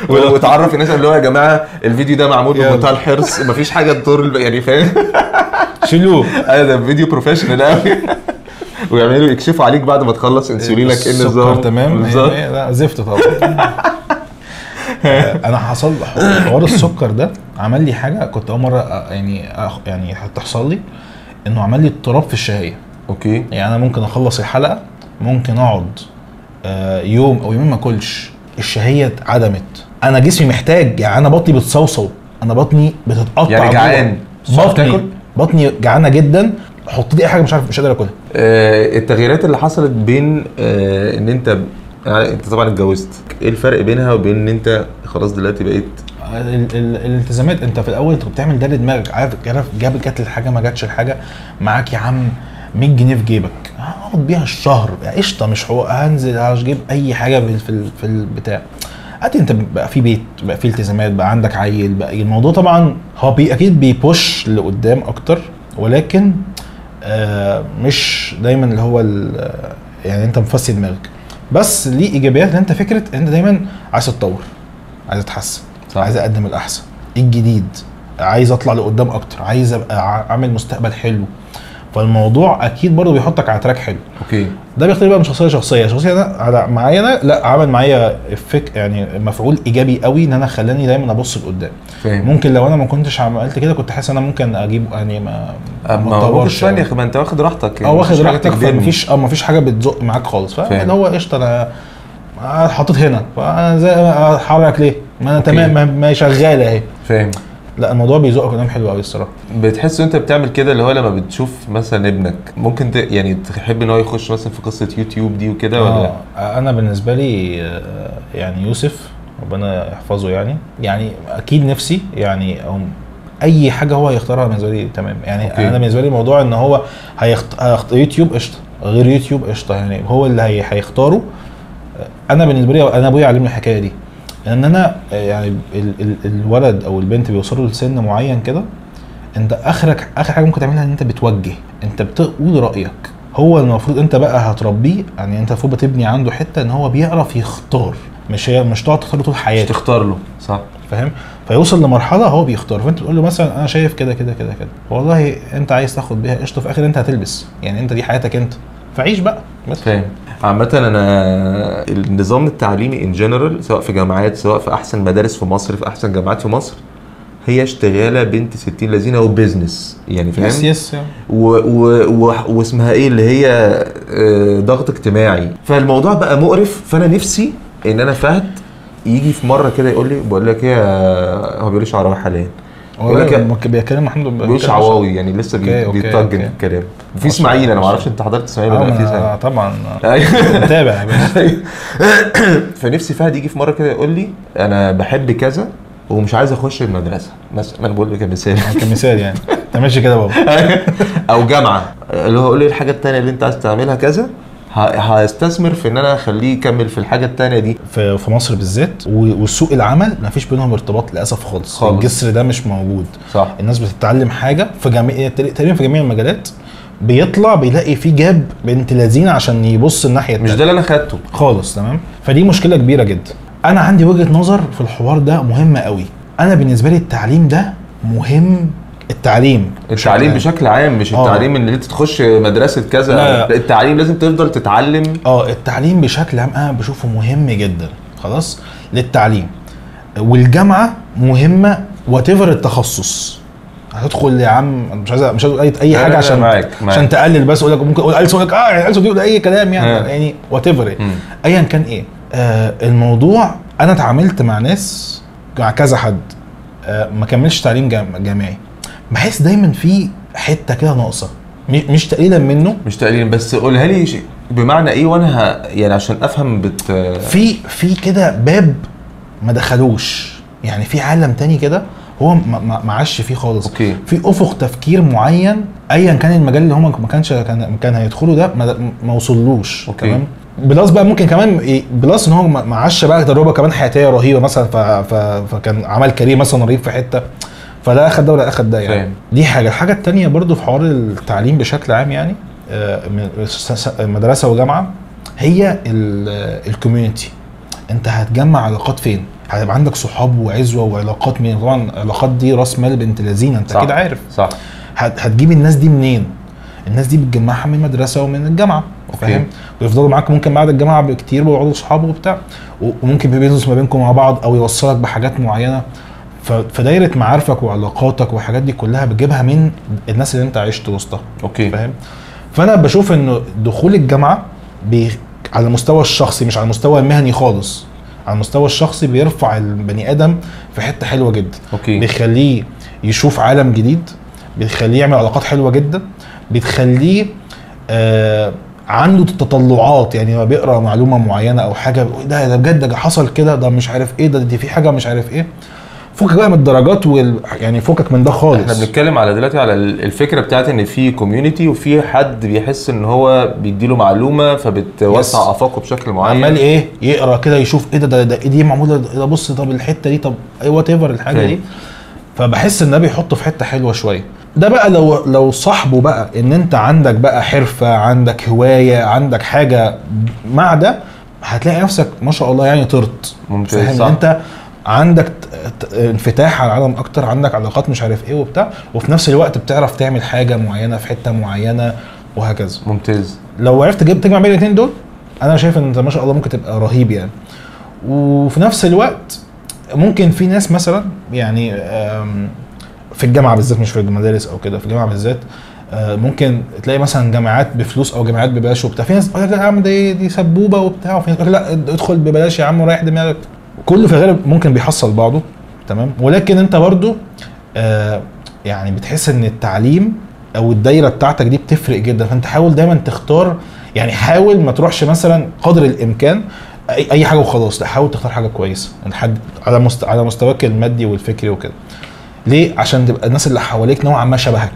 وتعرف الناس اللي هو يا جماعه الفيديو ده معمول بمنتهى الحرص، مفيش حاجه تضر يعني، فاهم؟ شيلوه. ايوه ده فيديو بروفيشنال قوي. ويعملوا يكشفوا عليك بعد ما تخلص انسولينك ان السكر تمام. لا زفت طبعا. انا حصل حوار السكر ده عمل لي حاجه كنت اول مره يعني هتحصل لي، انه عمل لي اضطراب في الشهيه. اوكي. يعني انا ممكن اخلص الحلقه، ممكن اقعد يوم او يومين ما اكلش، الشهيه اتعدمت. انا جسمي محتاج، يعني انا بطني بتصوصو، انا بطني بتتقطع، يعني جعان، بطني جعانه جدا، حط لي اي حاجه مش قادر اكلها. التغييرات اللي حصلت بين ان انت يعني انت طبعا اتجوزت، ايه الفرق بينها وبين ان انت خلاص دلوقتي بقيت الالتزامات؟ انت في الاول انت بتعمل ده لدماغك، عارف جت الحاجه ما جاتش الحاجه، معاك يا عم 100 جنيه في جيبك هاخد بيها الشهر قشطه، مش حقوق، هنزل هجيب اي حاجه في البتاع. انت بقى في بيت، بقى في التزامات، بقى عندك عيل، بقى الموضوع طبعا هو اكيد بيبوش لقدام اكتر، ولكن مش دايما اللي هو يعني انت مفسي دماغك، بس ليه ايجابيات. انت فكره انت دايما عايز تتطور، عايز اتحسن، عايز اقدم الاحسن، الجديد، عايز اطلع لقدام اكتر، عايز ابقى اعمل مستقبل حلو. فالموضوع اكيد برضه بيحطك على تراك حلو. اوكي. ده بيختلف بقى من شخصيه لشخصيه. انا معايا انا لا، عمل معايا يعني مفعول ايجابي قوي، ان انا خلاني دايما ابص لقدام. ممكن لو انا ما كنتش عملت كده كنت حاسس انا ممكن اجيب يعني ما اطورش ثانيه، ما انت واخد راحتك يعني، واخد راحتك، مفيش حاجه بتزق معاك خالص. فاللي هو قشطه انا حطيت هنا، فانا زي اتحرك ليه؟ ما انا تمام، ما شغاله اهي. فاهم. لا الموضوع بيزقك قدام حلو قوي الصراحه. بتحس انت بتعمل كده اللي هو لما بتشوف مثلا ابنك ممكن يعني تحب ان هو يخش مثلا في قصه يوتيوب دي وكده ولا؟ انا بالنسبه لي يعني يوسف ربنا يحفظه، يعني اكيد نفسي يعني اي حاجه هو هيختارها بالنسبه لي تمام يعني. أوكي. انا بالنسبه لي الموضوع ان هو يوتيوب قشطه، غير يوتيوب قشطه، يعني هو اللي هيختاره. انا بالنسبه لي انا ابويا علمني الحكايه دي، ان انا يعني الولد او البنت بيوصلوا لسن معين كده، انت اخر حاجه ممكن تعملها ان انت بتوجه، انت بتقول رايك. هو المفروض انت بقى هتربيه، يعني انت المفروض بتبني عنده حته ان هو بيعرف يختار، مش تقعد تختار له طول حياته، مش تختار له، صح؟ فاهم؟ فيوصل لمرحله هو بيختار، فانت تقول له مثلا انا شايف كده كده كده كده، والله انت عايز تاخد بيها قشطه، في الاخر انت هتلبس، يعني انت دي حياتك انت، فعيش بقى بس. فاهم. عامة انا النظام التعليمي ان جنرال، سواء في جامعات، سواء في احسن مدارس في مصر، في احسن جامعات في مصر، هي اشتغاله بنت 60 لذينه وبزنس يعني، فاهم؟ يس واسمها ايه اللي هي ضغط اجتماعي، فالموضوع بقى مقرف. فانا نفسي ان انا فهد يجي في مره كده يقول لي بقول لك ايه، هو بيقولش عربي حاليا، بيقول لك بيتكلم محمود بيقولش عواوي يعني، لسه بيتطجن الكلام. في اسماعيل، انا ما اعرفش انت حضرت اسماعيل ولا لا؟ طبعا متابع يا باشا. فنفسي فهد يجي في مره كده يقول لي انا بحب كذا ومش عايز اخش المدرسه مثلا، انا بقول لك كمثال يعني انت ماشي كده بابا، او جامعه، اللي هو يقول لي الحاجه الثانيه اللي انت عايز تعملها كذا، هستثمر في ان انا اخليه يكمل في الحاجه الثانيه دي. في مصر بالذات والسوق العمل ما فيش بينهم ارتباط للاسف خالص. الجسر ده مش موجود، صح. الناس بتتعلم حاجه في تقريبا في جميع المجالات، بيطلع بيلاقي في جاب بنت لذينه عشان يبص الناحيه التانية. مش ده اللي انا خدته خالص. تمام. فدي مشكله كبيره جدا. انا عندي وجهه نظر في الحوار ده مهمه قوي. انا بالنسبه لي التعليم ده مهم، التعليم بشكل عام، مش التعليم ان انت تخش مدرسه كذا، لا. التعليم لازم تفضل تتعلم. التعليم بشكل عام انا بشوفه مهم جدا خلاص للتعليم، والجامعه مهمه واتيفر التخصص. هتدخل يا عم مش عايز اقول اي حاجه عشان تقلل، بس اقول لك ممكن اقول ألسو لك يعني ألسو دي اي كلام يعني واتيفر ايا كان ايه. الموضوع انا اتعاملت مع ناس، مع كذا حد ما كملش تعليم جامعي، بحس دايما في حته كده ناقصه، مش تقليلا منه، مش تقليلا، بس قولها لي بمعنى ايه وانا يعني عشان افهم. في كده باب ما دخلوش، يعني في عالم تاني كده هو ما عاش فيه خالص. أوكي. في افق تفكير معين ايا كان المجال اللي هم كان هيدخلوا ده ما وصلوش. تمام. بلس بقى ممكن كمان بلس ان هو ما عاش بقى تجربه كمان حياتيه رهيبه مثلا، فكان عمل كارير مثلا رهيب في حته، فده اخد ده ولا اخد ده يعني. دي الحاجه الثانيه برضو في حوار التعليم بشكل عام، يعني مدرسه وجامعه هي الكوميونتي. انت هتجمع علاقات فين؟ هيبقى عندك صحاب وعزوه وعلاقات مين؟ طبعا العلاقات دي راس مال بنت لذينه، انت اكيد عارف. صح. هتجيب الناس دي منين؟ الناس دي بتجمعها من المدرسه ومن الجامعه، فاهم؟ ويفضلوا معاك ممكن بعد الجامعه بكتير ويقعدوا صحاب وبتاع، وممكن بيبيزنس ما بينكم مع بعض او يوصلك بحاجات معينه. فدايره معارفك وعلاقاتك والحاجات دي كلها بتجيبها من الناس اللي انت عشت وسطها. فاهم؟ فانا بشوف انه دخول الجامعه على المستوى الشخصي مش على المستوى المهني خالص، على المستوى الشخصي بيرفع البني ادم في حته حلوه جدا. بيخليه يشوف عالم جديد، بيخليه يعمل علاقات حلوه جدا، بتخليه عنده تطلعات. يعني لما بيقرا معلومه معينه او حاجه ده بجد ده حصل كده، ده مش عارف ايه، ده دي في حاجه مش عارف ايه. فوقك بقى من الدرجات يعني فوقك من ده خالص. احنا بنتكلم على دلوقتي على الفكره بتاعت ان في كوميونتي وفي حد بيحس ان هو بيديله معلومه فبتوسع افاقه بشكل معين، عمال ايه يقرا كده يشوف ايه ده ايه دي معموله، ده بص طب الحته دي، طب اي وات ايفر الحاجه دي. فبحس ان ده بيحطه في حته حلوه شويه. ده بقى لو صاحبه بقى ان انت عندك بقى حرفه، عندك هوايه، عندك حاجه مع ده، هتلاقي نفسك ما شاء الله يعني طرت. ممتاز. انت عندك انفتاح على العالم اكتر، عندك علاقات مش عارف ايه وبتاع، وفي نفس الوقت بتعرف تعمل حاجه معينه في حته معينه وهكذا. ممتاز. لو عرفت تجمع بين الاثنين دول، انا شايف ان انت ما شاء الله ممكن تبقى رهيب يعني. وفي نفس الوقت ممكن في ناس مثلا يعني في الجامعه بالذات، مش في المدارس او كده، في الجامعه بالذات ممكن تلاقي مثلا جامعات بفلوس او جامعات ببلاش وبتاع. في ناس تقول لك لا يا عم دي سبوبه وبتاع، وفي ناس تقول لا ادخل ببلاش يا عم وريح دماغك. كله في الغالب ممكن بيحصل بعضه، تمام. ولكن انت برضو يعني بتحس ان التعليم او الدايره بتاعتك دي بتفرق جدا. فانت حاول دايما تختار، يعني حاول ما تروحش مثلا قدر الامكان اي حاجه وخلاص، لا حاول تختار حاجه كويسه على مستواك المادي والفكري وكده. ليه؟ عشان تبقى الناس اللي حواليك نوعا ما شبهك،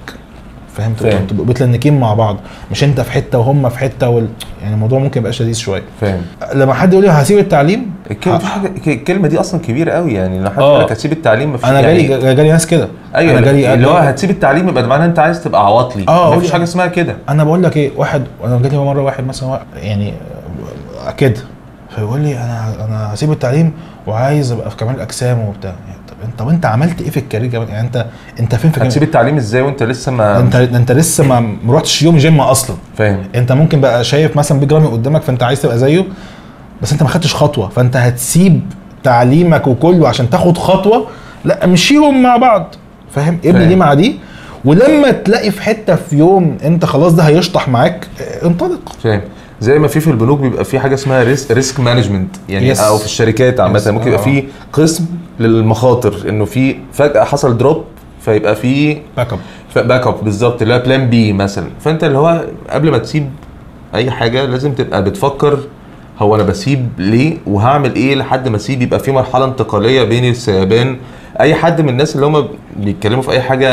فهمت؟ تبقوا بتلنكين مع بعض، مش انت في حته وهم في حته يعني الموضوع ممكن يبقى شديد شويه. فاهم؟ لما حد يقول لي هسيب التعليم، الكلمه دي اصلا كبيره قوي. يعني لو حد يقول لك هسيب التعليم، مفيش. انا جالي ناس كده. ايوه، اللي هو هتسيب التعليم يبقى معناها انت عايز تبقى عواطلي. مفيش حاجه اسمها كده. انا بقول لك ايه، انا جالي مره واحد مثلا يعني كده، فيقول لي انا هسيب التعليم وعايز ابقى في كمال الاجسام وبتاع. طب انت عملت ايه في الكارير كمان؟ يعني انت فين في هتسيب التعليم ازاي وانت لسه ما انت لسه ما رحتش يوم جيم اصلا؟ فاهم؟ انت ممكن بقى شايف مثلا بيج رامي قدامك فانت عايز تبقى زيه، بس انت ما خدتش خطوه. فانت هتسيب تعليمك وكله عشان تاخد خطوه؟ لا، مشيهم مع بعض، فاهم؟ ابني دي مع دي، ولما تلاقي في حته في يوم انت خلاص ده هيشطح معاك، انطلق. فاهم؟ زي ما في البنوك بيبقى في حاجه اسمها ريسك مانجمنت يعني، او في الشركات عامه ممكن يبقى في قسم للمخاطر، انه في فجاه حصل دروب فيبقى في باك اب بالظبط، اللي هو بلان بي مثلا. فانت اللي هو قبل ما تسيب اي حاجه لازم تبقى بتفكر هو انا بسيب ليه وهعمل ايه لحد ما اسيب. يبقى في مرحله انتقاليه بين السيبان. اي حد من الناس اللي هم بيتكلموا في اي حاجه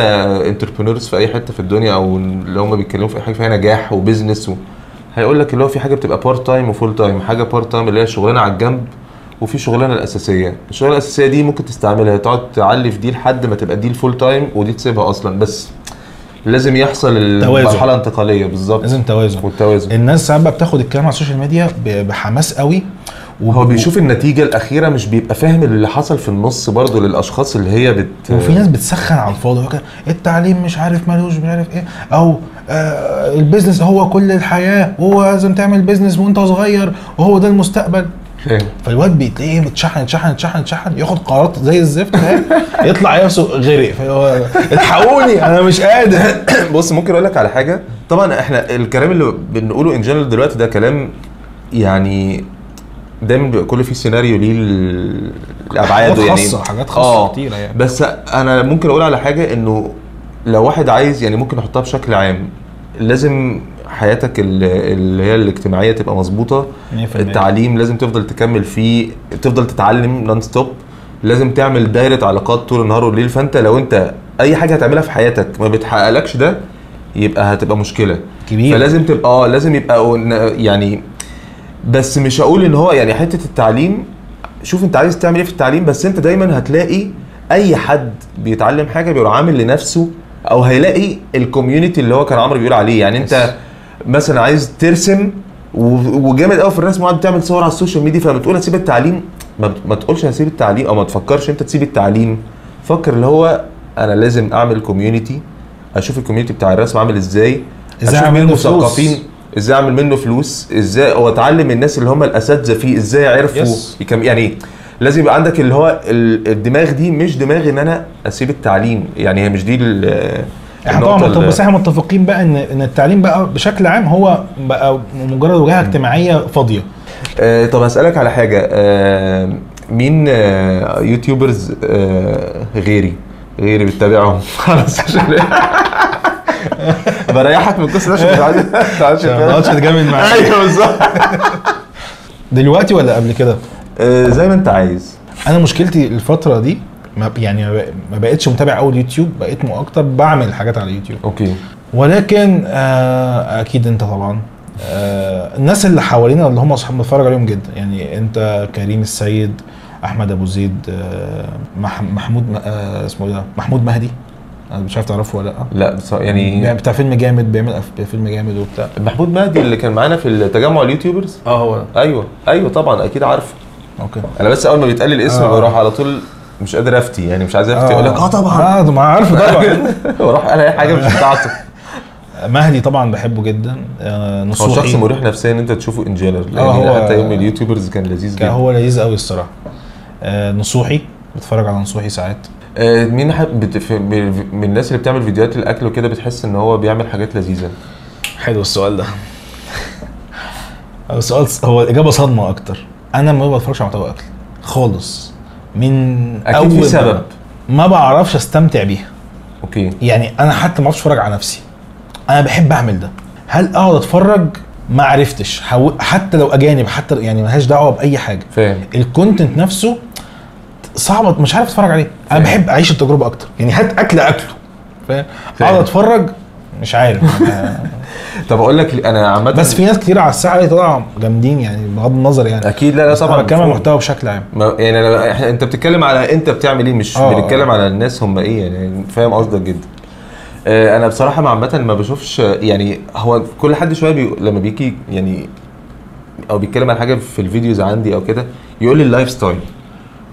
انتربرينورز في اي حته في الدنيا، او اللي هم بيتكلموا في اي حاجه فيها نجاح وبزنس هيقول لك اللي هو في حاجه بتبقى بارت تايم وفول تايم. حاجه بارت تايم اللي هي شغلانه على الجنب، وفي شغلانه الاساسيه. الشغلانه الاساسيه دي ممكن تستعملها تقعد تعلي في دي لحد ما تبقى دي الفول تايم، ودي تسيبها اصلا. بس لازم يحصل المرحله الانتقاليه. بالظبط، لازم توازن. الناس ساعات بقى بتاخد الكلام على السوشيال ميديا بحماس قوي، وهو بيشوف النتيجه الاخيره، مش بيبقى فاهم اللي حصل في النص برضو للاشخاص اللي هي وفي ناس بتسخن على الفاضي، التعليم مش عارف مالوش مش عارف ايه، او البيزنس هو كل الحياه، وهو لازم تعمل بيزنس وانت صغير وهو ده المستقبل. فالواد بتلاقيه متشحن ياخد قرارات زي الزفت، يطلع نفسه غرق. فهو الحقوني انا مش قادر. بص، ممكن اقول لك على حاجه. طبعا احنا الكلام اللي بنقوله ان جنرال دلوقتي ده كلام يعني دايما بيبقى كل فيه سيناريو ليه الابعاد، يعني حاجات خاصه كتيره يعني. بس انا ممكن اقول على حاجه، انه لو واحد عايز يعني ممكن احطها بشكل عام، لازم حياتك اللي هي الاجتماعيه تبقى مظبوطه. التعليم لازم تفضل تكمل فيه، تفضل تتعلم نون ستوب. لازم تعمل دايره علاقات طول النهار والليل. فانت لو انت اي حاجه هتعملها في حياتك ما بتحققلكش ده، يبقى هتبقى مشكله كبيره. فلازم تبقى لازم يبقى يعني، بس مش هقول ان هو يعني حته التعليم. شوف انت عايز تعمل ايه في التعليم، بس انت دايما هتلاقي اي حد بيتعلم حاجه بيبقى عامل لنفسه، او هيلاقي الكوميونتي اللي هو كان عمرو بيقول عليه. يعني انت مثلا عايز ترسم وجامد قوي في الرسم وقاعد بتعمل صور على السوشيال ميديا، فبتقول اسيب التعليم، ما تقولش اسيب التعليم او ما تفكرش انت تسيب التعليم. فكر اللي هو انا لازم اعمل كوميونتي، اشوف الكوميونتي بتاع الرسم عامل ازاي اعمل منه مثقفين، ازاي اعمل منه فلوس، ازاي او اتعلم الناس اللي هم الاساتذه فيه ازاي عرفوا يعني لازم يبقى عندك اللي هو الدماغ دي، مش دماغ ان انا اسيب التعليم، يعني هي مش دي احنا طبعا بس احنا متفقين بقى ان التعليم بقى بشكل عام هو بقى مجرد وجهه اجتماعيه فاضيه. طب هسألك على حاجه، مين يوتيوبرز غيري بتتابعهم؟ خلاص عشان بريحك من القصه عشان ما تقعدش تجامل معايا. ايوه بالظبط. دلوقتي ولا قبل كده؟ زي ما انت عايز. انا مشكلتي الفتره دي ما بقتش متابع قوي اليوتيوب، بقيت اكتر بعمل حاجات على اليوتيوب. اوكي. ولكن اكيد انت طبعا الناس اللي حوالينا اللي هم اصحاب بنتفرج عليهم جدا، يعني انت كريم السيد، احمد ابو زيد، محمود اسمه ايه ده، محمود مهدي، انا مش عارف تعرفه ولا لا يعني بتاع فيلم جامد، بيعمل فيلم جامد وبتاع. محمود مهدي اللي كان معانا في التجمع اليوتيوبرز. هو ايوه طبعا اكيد عارفه. اوكي. انا بس اول ما بيتقال الاسم بروح على طول مش قادر افتي، يعني مش عايز افتي اقول لك طبعا ما عارفه طبعا. واروح انا اي حاجه مش بتاعته. مهدي طبعا بحبه جدا. نصوحي هو شخص مريح نفسيا ان انت تشوفه انجينر، لان حتى يوم اليوتيوبرز كان لذيذ جدا. هو لذيذ قوي الصراحه. نصوحي بتفرج على نصوحي ساعات. مين من الناس اللي بتعمل فيديوهات الاكل وكده بتحس ان هو بيعمل حاجات لذيذه؟ حلو السؤال ده. السؤال هو الاجابه صدمه اكتر. انا ما بتفرجش على محتوى اكل خالص، من اكيد في سبب ما بعرفش استمتع بيها. اوكي. يعني انا حتى ما بعرفش اتفرج على نفسي، انا بحب اعمل ده. هل اقعد اتفرج؟ ما عرفتش. حتى لو اجانب، حتى يعني ملهاش دعوه باي حاجه، فاهم. الكونتنت نفسه صعب، مش عارف اتفرج عليه. انا بحب اعيش التجربه اكتر، يعني هات اكله فاهم. اقعد اتفرج مش عارف. طب اقول لك انا عامه، بس في ناس كتير على الساحه دي طبعا جامدين يعني بغض النظر يعني. اكيد. لا طبعا بتكلم محتوى بشكل عام. يعني انت بتتكلم على انت بتعمل ايه، مش بنتكلم على الناس هم ايه يعني. فاهم قصدك جدا. انا بصراحه عامه ما بشوفش، يعني هو كل حد شويه لما بيجي يعني او بيتكلم عن حاجه في الفيديوز عندي او كده يقول لي اللايف ستايل،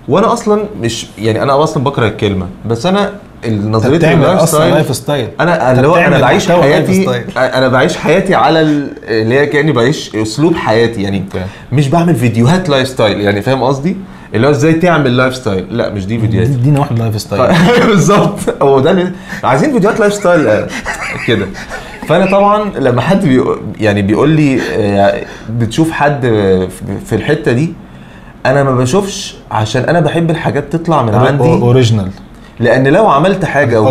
وانا اصلا مش يعني انا اصلا بكره الكلمه، بس انا نظريتي اللايف ستايل انا اللي هو انا بعيش حياتي، انا بعيش حياتي على اللي هي كاني بعيش اسلوب حياتي يعني. مش بعمل فيديوهات لايف ستايل يعني، فاهم قصدي؟ اللي هو ازاي تعمل لايف ستايل، لا مش دي فيديوهات. دي واحد لايف ستايل. بالظبط، هو ده عايزين فيديوهات لايف ستايل كده. فانا طبعا لما حد بيقول لي بتشوف حد في الحته دي، انا ما بشوفش، عشان انا بحب الحاجات تطلع من عندي اوريجينال. لان لو عملت حاجه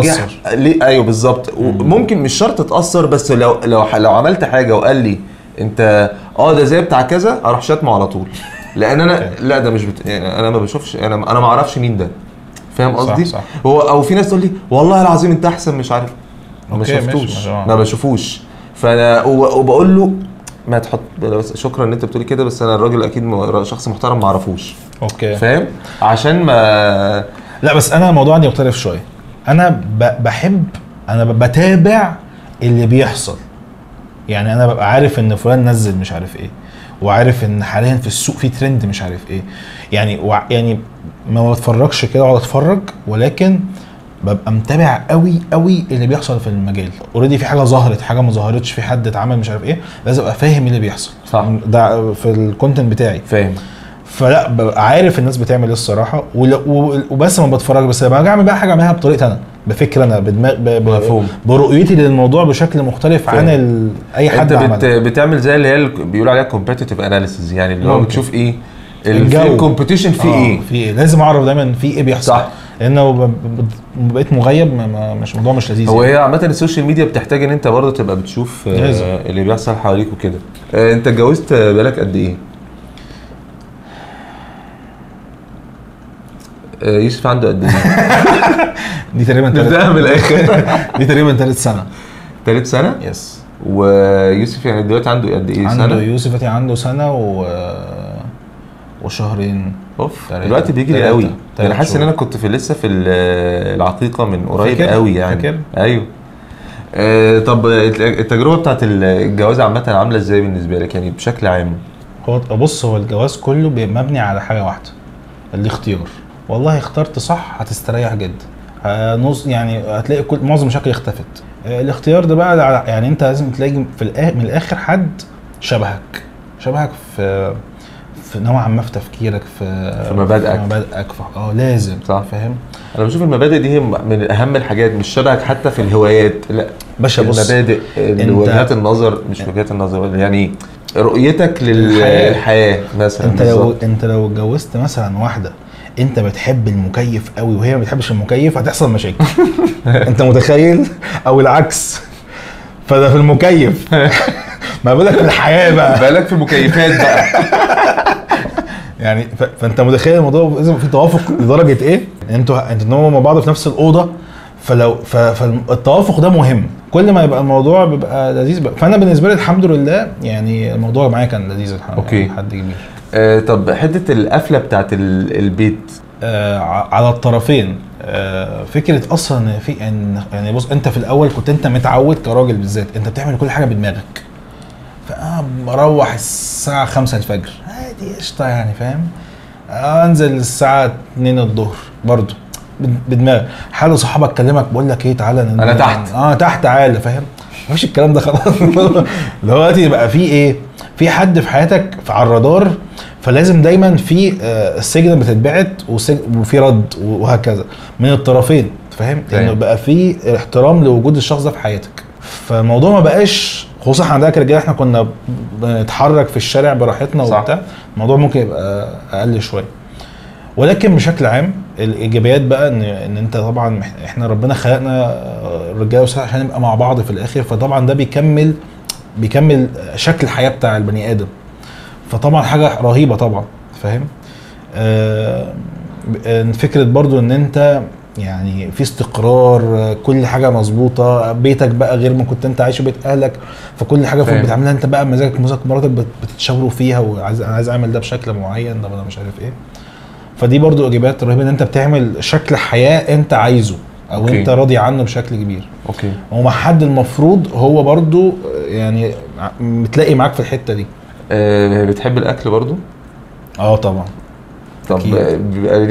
ايوه بالظبط، ممكن مش شرط تتاثر، بس لو عملت حاجه وقال لي انت ده زي بتاع كذا، اروح شاتمه على طول. لان انا لا ده مش يعني انا ما بشوفش، انا ما اعرفش مين ده، فاهم قصدي؟ صح. هو او في ناس تقول لي والله العظيم انت احسن، مش عارف، ما شفتوش، ما بشوفوش. فانا وبقول له ما تحط، شكرا ان انت بتقولي كده، بس انا الراجل اكيد شخص محترم ما اعرفوش. اوكي فاهم؟ عشان ما لا، بس انا الموضوع عندي مختلف شويه. انا بحب، انا بتابع اللي بيحصل. يعني انا ببقى عارف ان فلان نزل مش عارف ايه، وعارف ان حاليا في السوق في ترند مش عارف ايه، يعني ما بتفرجش كده اقعد اتفرج، ولكن ببقى متابع قوي اللي بيحصل في المجال. اوريدي في حاجه ظهرت، حاجه ما ظهرتش، في حد اتعمل مش عارف ايه، لازم ابقى فاهم اللي بيحصل. صح. ده في الكونتنت بتاعي، فاهم. فلا ببقى عارف الناس بتعمل ايه الصراحه، وبس ما بتفرج، بس باجي اعمل بقى حاجه اعملها بطريقتي انا، بفكر انا، بدماغ، برؤيتي للموضوع بشكل مختلف عن اي حد عمله. انت بتعمل زي اللي هي بيقولوا عليها كومبيتيتيف اناليسيز، يعني اللي هو بتشوف ايه الكومبيتيشن فيه ايه، في ايه، لازم اعرف دايما في ايه بيحصل. صح. لانه بقيت مغيب، مش موضوع مش لذيذ. هو هي عامه السوشيال ميديا بتحتاج ان انت برضه تبقى بتشوف اللي بيحصل حواليك وكده. انت اتجوزت بقالك قد ايه؟ يوسف عنده قد ايه؟ دي تقريبا نبدأها من الاخر. دي تقريبا ثالث سنه. ثالث سنه؟ يس. ويوسف يعني دلوقتي عنده قد ايه سنه؟ يوسف عنده سنه وشهرين. اوف، دلوقتي بيجري قوي. انا حاسس ان انا كنت لسه في العقيقه من قريب قوي يعني. فاكر؟ ايوه. طب التجربه بتاعت الجواز عامه عامله ازاي بالنسبه لك يعني بشكل عام؟ هو الجواز كله مبني على حاجه واحده، الاختيار. والله اخترت صح هتستريح جدا، نص يعني هتلاقي معظم المشاكل اختفت. الاختيار ده بقى يعني انت لازم تلاقي من الاخر حد شبهك في نوعا ما في تفكيرك، في مبادئك لازم صح. فاهم؟ انا بشوف المبادئ دي هي من اهم الحاجات، مش شبهك حتى في الهوايات، لا باشا بص، المبادئ، وجهات النظر، مش وجهات النظر يعني رؤيتك للحياه مثلا. انت لو اتجوزت مثلا واحده انت بتحب المكيف قوي وهي ما بتحبش المكيف، هتحصل مشاكل. انت متخيل؟ او العكس، فده في المكيف. ما بالك في الحياه بقى، بالك في المكيفات بقى. يعني فانت متخيل الموضوع لازم في توافق لدرجه ايه؟ انتوا مع بعض في نفس الاوضه، فالتوافق ده مهم. كل ما يبقى الموضوع بيبقى لذيذ بقى. فانا بالنسبه لي الحمد لله يعني الموضوع معايا كان لذيذ الحمد لله لحد كبير. طب حته القفله بتاعت البيت على الطرفين، فكره اصلا في يعني بص، انت في الاول كنت انت متعود كراجل بالذات انت بتعمل كل حاجه بدماغك، فبروح الساعه 5 الفجر عادي قشطه يعني فاهم، انزل الساعه 2 الظهر برضو بدماغ. حال صحابك كلمك بقول لك ايه تعالى انا تحت تحت تعالى فاهم، مفيش الكلام ده خلاص. دلوقتي يبقى في ايه، في حد في حياتك على الرادار، فلازم دايما في السجن بتتبعت وفي رد وهكذا من الطرفين فاهم، انه بقى في احترام لوجود الشخص ده في حياتك. فالموضوع ما بقاش خصوصا عندنا كرجاله، احنا كنا بنتحرك في الشارع براحتنا وبتاع، الموضوع ممكن يبقى اقل شويه. ولكن بشكل عام الايجابيات بقى ان انت طبعا احنا ربنا خلقنا الرجاله والستات عشان نبقى مع بعض في الاخر، فطبعا ده بيكمل شكل الحياه بتاع البني ادم، فطبعا حاجه رهيبه طبعا فاهم. فكره برضو ان انت يعني في استقرار، كل حاجه مظبوطه، بيتك بقى غير ما كنت انت عايش في بيت اهلك، فكل حاجه فوق بتعملها انت بقى مزاجك مراتك بتتشاوروا فيها، وعايز انا عايز اعمل ده بشكل معين، ده انا مش عارف ايه. فدي برضو ايجابيات رهيبه ان انت بتعمل شكل حياه انت عايزه او انت راضي عنه بشكل كبير. ومع حد المفروض هو برضو يعني بتلاقي معاك في الحته دي. بتحب الاكل برضو؟ طبعا. طب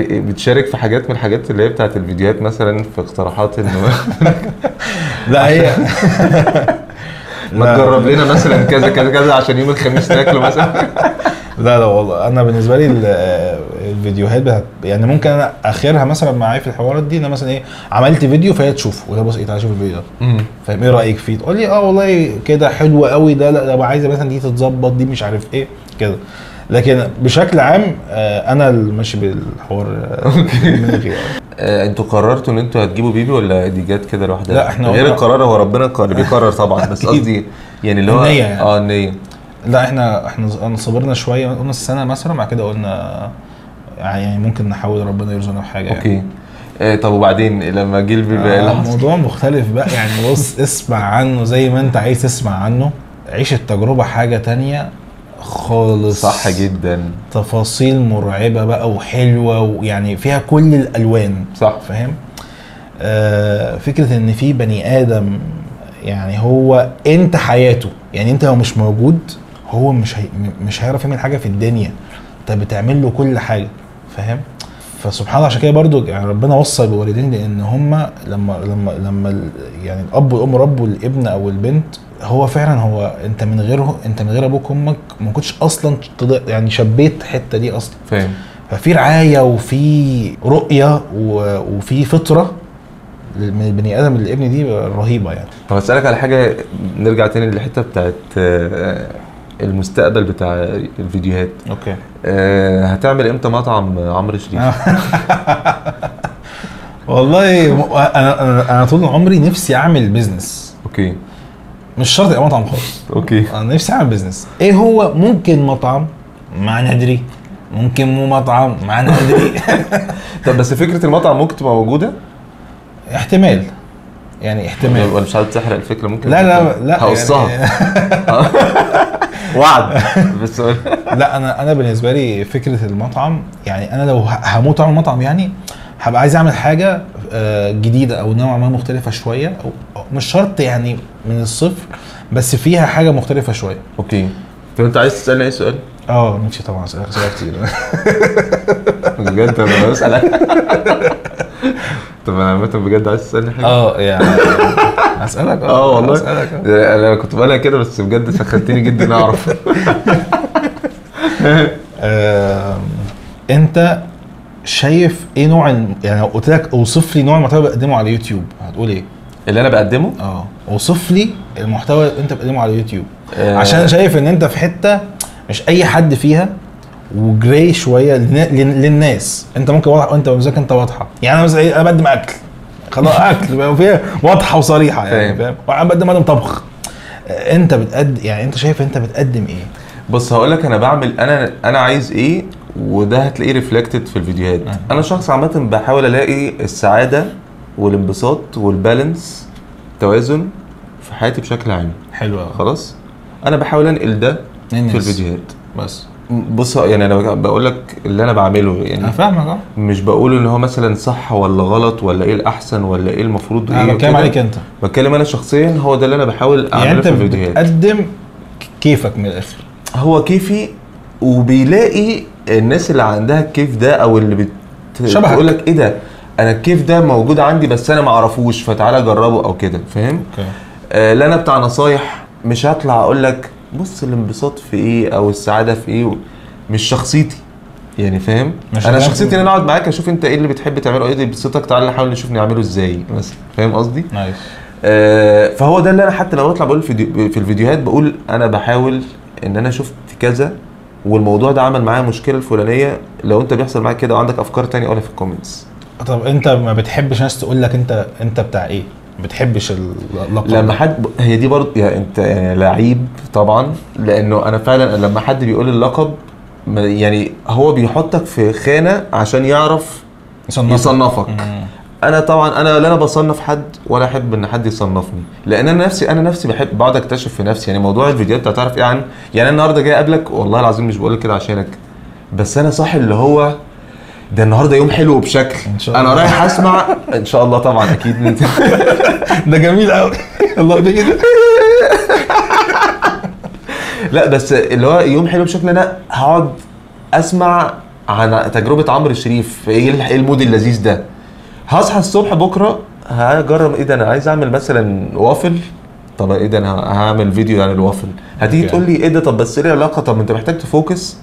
بتشارك في حاجات من الحاجات اللي هي بتاعت الفيديوهات مثلا، في اقتراحات انه لا هي ما تجرب لنا مثلا كذا كذا كذا عشان يوم الخميس ناكله مثلا؟ لا والله انا بالنسبه لي الفيديوهات يعني ممكن انا اخرها مثلا معايا في الحوارات دي، انا مثلا ايه عملت فيديو فهي تشوفه ولا بص تعالى شوف الفيديو ده فاهم، ايه رايك فيه؟ تقول لي والله كده حلو قوي ده، لا عايزه مثلا دي تتظبط، دي مش عارف ايه كده. لكن بشكل عام انا ماشي بالحوار من غير. انتوا قررتوا ان انتوا هتجيبوا بيبي ولا دي جت كده لوحدها؟ لا احنا غير القرار، هو ربنا اللي بيقرر طبعا، بس قصدي يعني اللي هو النية يعني. النية. لا احنا صبرنا شويه، قلنا السنه مثلا، بعد كده قلنا يعني ممكن نحاول ربنا يرزقنا بحاجه اوكي يعني. طب وبعدين لما جه البيبي الموضوع مختلف بقى يعني. بص اسمع عنه زي ما انت عايز تسمع عنه، عيش التجربه حاجه تانية خالص. صح جدا. تفاصيل مرعبه بقى وحلوه ويعني فيها كل الالوان. صح فاهم. فكره ان في بني ادم يعني هو انت حياته، يعني انت لو مش موجود هو مش هيعرف يعمل حاجه في الدنيا، انت بتعمل له كل حاجه فاهم. فسبحان الله عشان كده برضو يعني ربنا وصى الوالدين لان هم لما يعني الاب والام ربوا الابن او البنت، هو فعلا هو انت من غير ابوك وامك ما كنتش اصلا يعني شبيت الحته دي اصلا فاهم. ففي رعايه وفي رؤيه وفي فطره من البني ادم الابن دي رهيبه يعني. طب اسالك على حاجه، نرجع تاني للحته بتاعت المستقبل بتاع الفيديوهات. اوكي. هتعمل امتى مطعم عمرو شريف؟ والله انا طول عمري نفسي اعمل بيزنس. اوكي. مش شرط يبقى مطعم خالص. اوكي. انا نفسي اعمل بيزنس. ايه هو؟ ممكن مطعم مع ندري، ممكن مو مطعم مع ندري. طب بس فكره المطعم ممكن تبقى موجوده؟ احتمال يعني احتمال. ولا مش عايز تحرق الفكره؟ ممكن لا هقصها يعني. وعد بس. لا انا بالنسبه لي فكره المطعم يعني انا لو هموت اعمل مطعم يعني هبقى عايز اعمل حاجه جديده او نوعا ما مختلفه شويه، أو مش شرط يعني من الصفر، بس فيها حاجه مختلفه شويه. اوكي. طب انت عايز تسالني اي سؤال؟ نفسي طبعا اسالك سؤال كتير. بجد انا بسالك. طب انا عامه بجد عايز تسالني حاجه؟ يعني اسالك. والله اسالك. انا كنت بقولها كده بس بجد سخنتني جدا اعرف. انت شايف ايه نوع يعني لو قلت لك اوصف لي نوع المحتوى اللي بتقدمه على اليوتيوب هتقول ايه؟ اللي انا بقدمه؟ اوصف لي المحتوى اللي انت بتقدمه على اليوتيوب. عشان شايف ان انت في حته مش اي حد فيها، وجراي شويه للناس. انت ممكن واضح، انت بمزاجك انت واضحه. يعني انا مثلا انا بقدم اكل، خلاص اكل فيها واضحه وصريحه يعني، فاهم؟ وانا بقدم طبخ. انت بتقدم يعني، انت شايف انت بتقدم ايه؟ بص هقول لك انا بعمل، انا عايز ايه، وده هتلاقيه ريفلكتد في الفيديوهات. انا شخص عامه بحاول الاقي السعاده والانبساط والبالانس، توازن في حياتي بشكل عام. حلو خلاص. انا بحاول انقل ده في الفيديوهات بس. بص يعني انا بقول لك اللي انا بعمله، يعني انا فاهمك. مش بقول ان هو مثلا صح ولا غلط ولا ايه الاحسن ولا ايه المفروض ايه. انا بتكلم عليك انت، بتكلم انا شخصيا. هو ده اللي انا بحاول اعمله في الفيديوهات. يعني انت بتقدم كيفك من الاخر. هو كيفي، وبيلاقي الناس اللي عندها الكيف ده او اللي بتقول لك ايه ده، انا الكيف ده موجود عندي بس انا ما اعرفوش، فتعالى جربه او كده، فاهم؟ لا انا بتاع نصايح، مش هطلع اقول لك بص الانبساط في ايه او السعاده في ايه، مش شخصيتي يعني، فاهم؟ انا شخصيتي ان انا اقعد معاك اشوف انت ايه اللي بتحب تعمله، ايه اللي بيبسطك، تعالى نحاول نشوف نعمله ازاي مثلا، فاهم قصدي؟ نايس. فهو ده اللي انا حتى لو بطلع بقول في الفيديوهات، بقول انا بحاول ان انا شفت كذا والموضوع ده عمل معايا مشكله الفلانيه، لو انت بيحصل معاك كده وعندك افكار تانية قولها في الكومنتس. طب انت ما بتحبش ناس تقول لك انت بتاع ايه؟ ما بتحبش اللقب لما حد هي دي برضه يعني انت يعني لعيب طبعا، لانه انا فعلا لما حد بيقول اللقب يعني هو بيحطك في خانه عشان يعرف يصنفك. انا طبعا انا لا بصنف حد ولا احب ان حد يصنفني، لان انا نفسي بحب بقعد اكتشف في نفسي. يعني موضوع الفيديوهات هتعرف ايه عن، يعني انا النهارده جاي اقابلك والله العظيم مش بقول لك كده عشانك، بس انا صاحي اللي هو ده النهارده يوم حلو بشكل، انا رايح اسمع ان شاء الله طبعا اكيد. ده جميل قوي. الله ده كده. لا بس اللي هو يوم حلو بشكل، انا هقعد اسمع عن تجربه عمرو الشريف، ايه المود اللذيذ ده. هصحى الصبح بكره هجرب ايه ده، انا عايز اعمل مثلا وافل، طب ايه ده انا هعمل فيديو عن الوافل، هتيجي تقول لي ايه ده، طب بس ليه علاقه، طب انت محتاج تفوكس.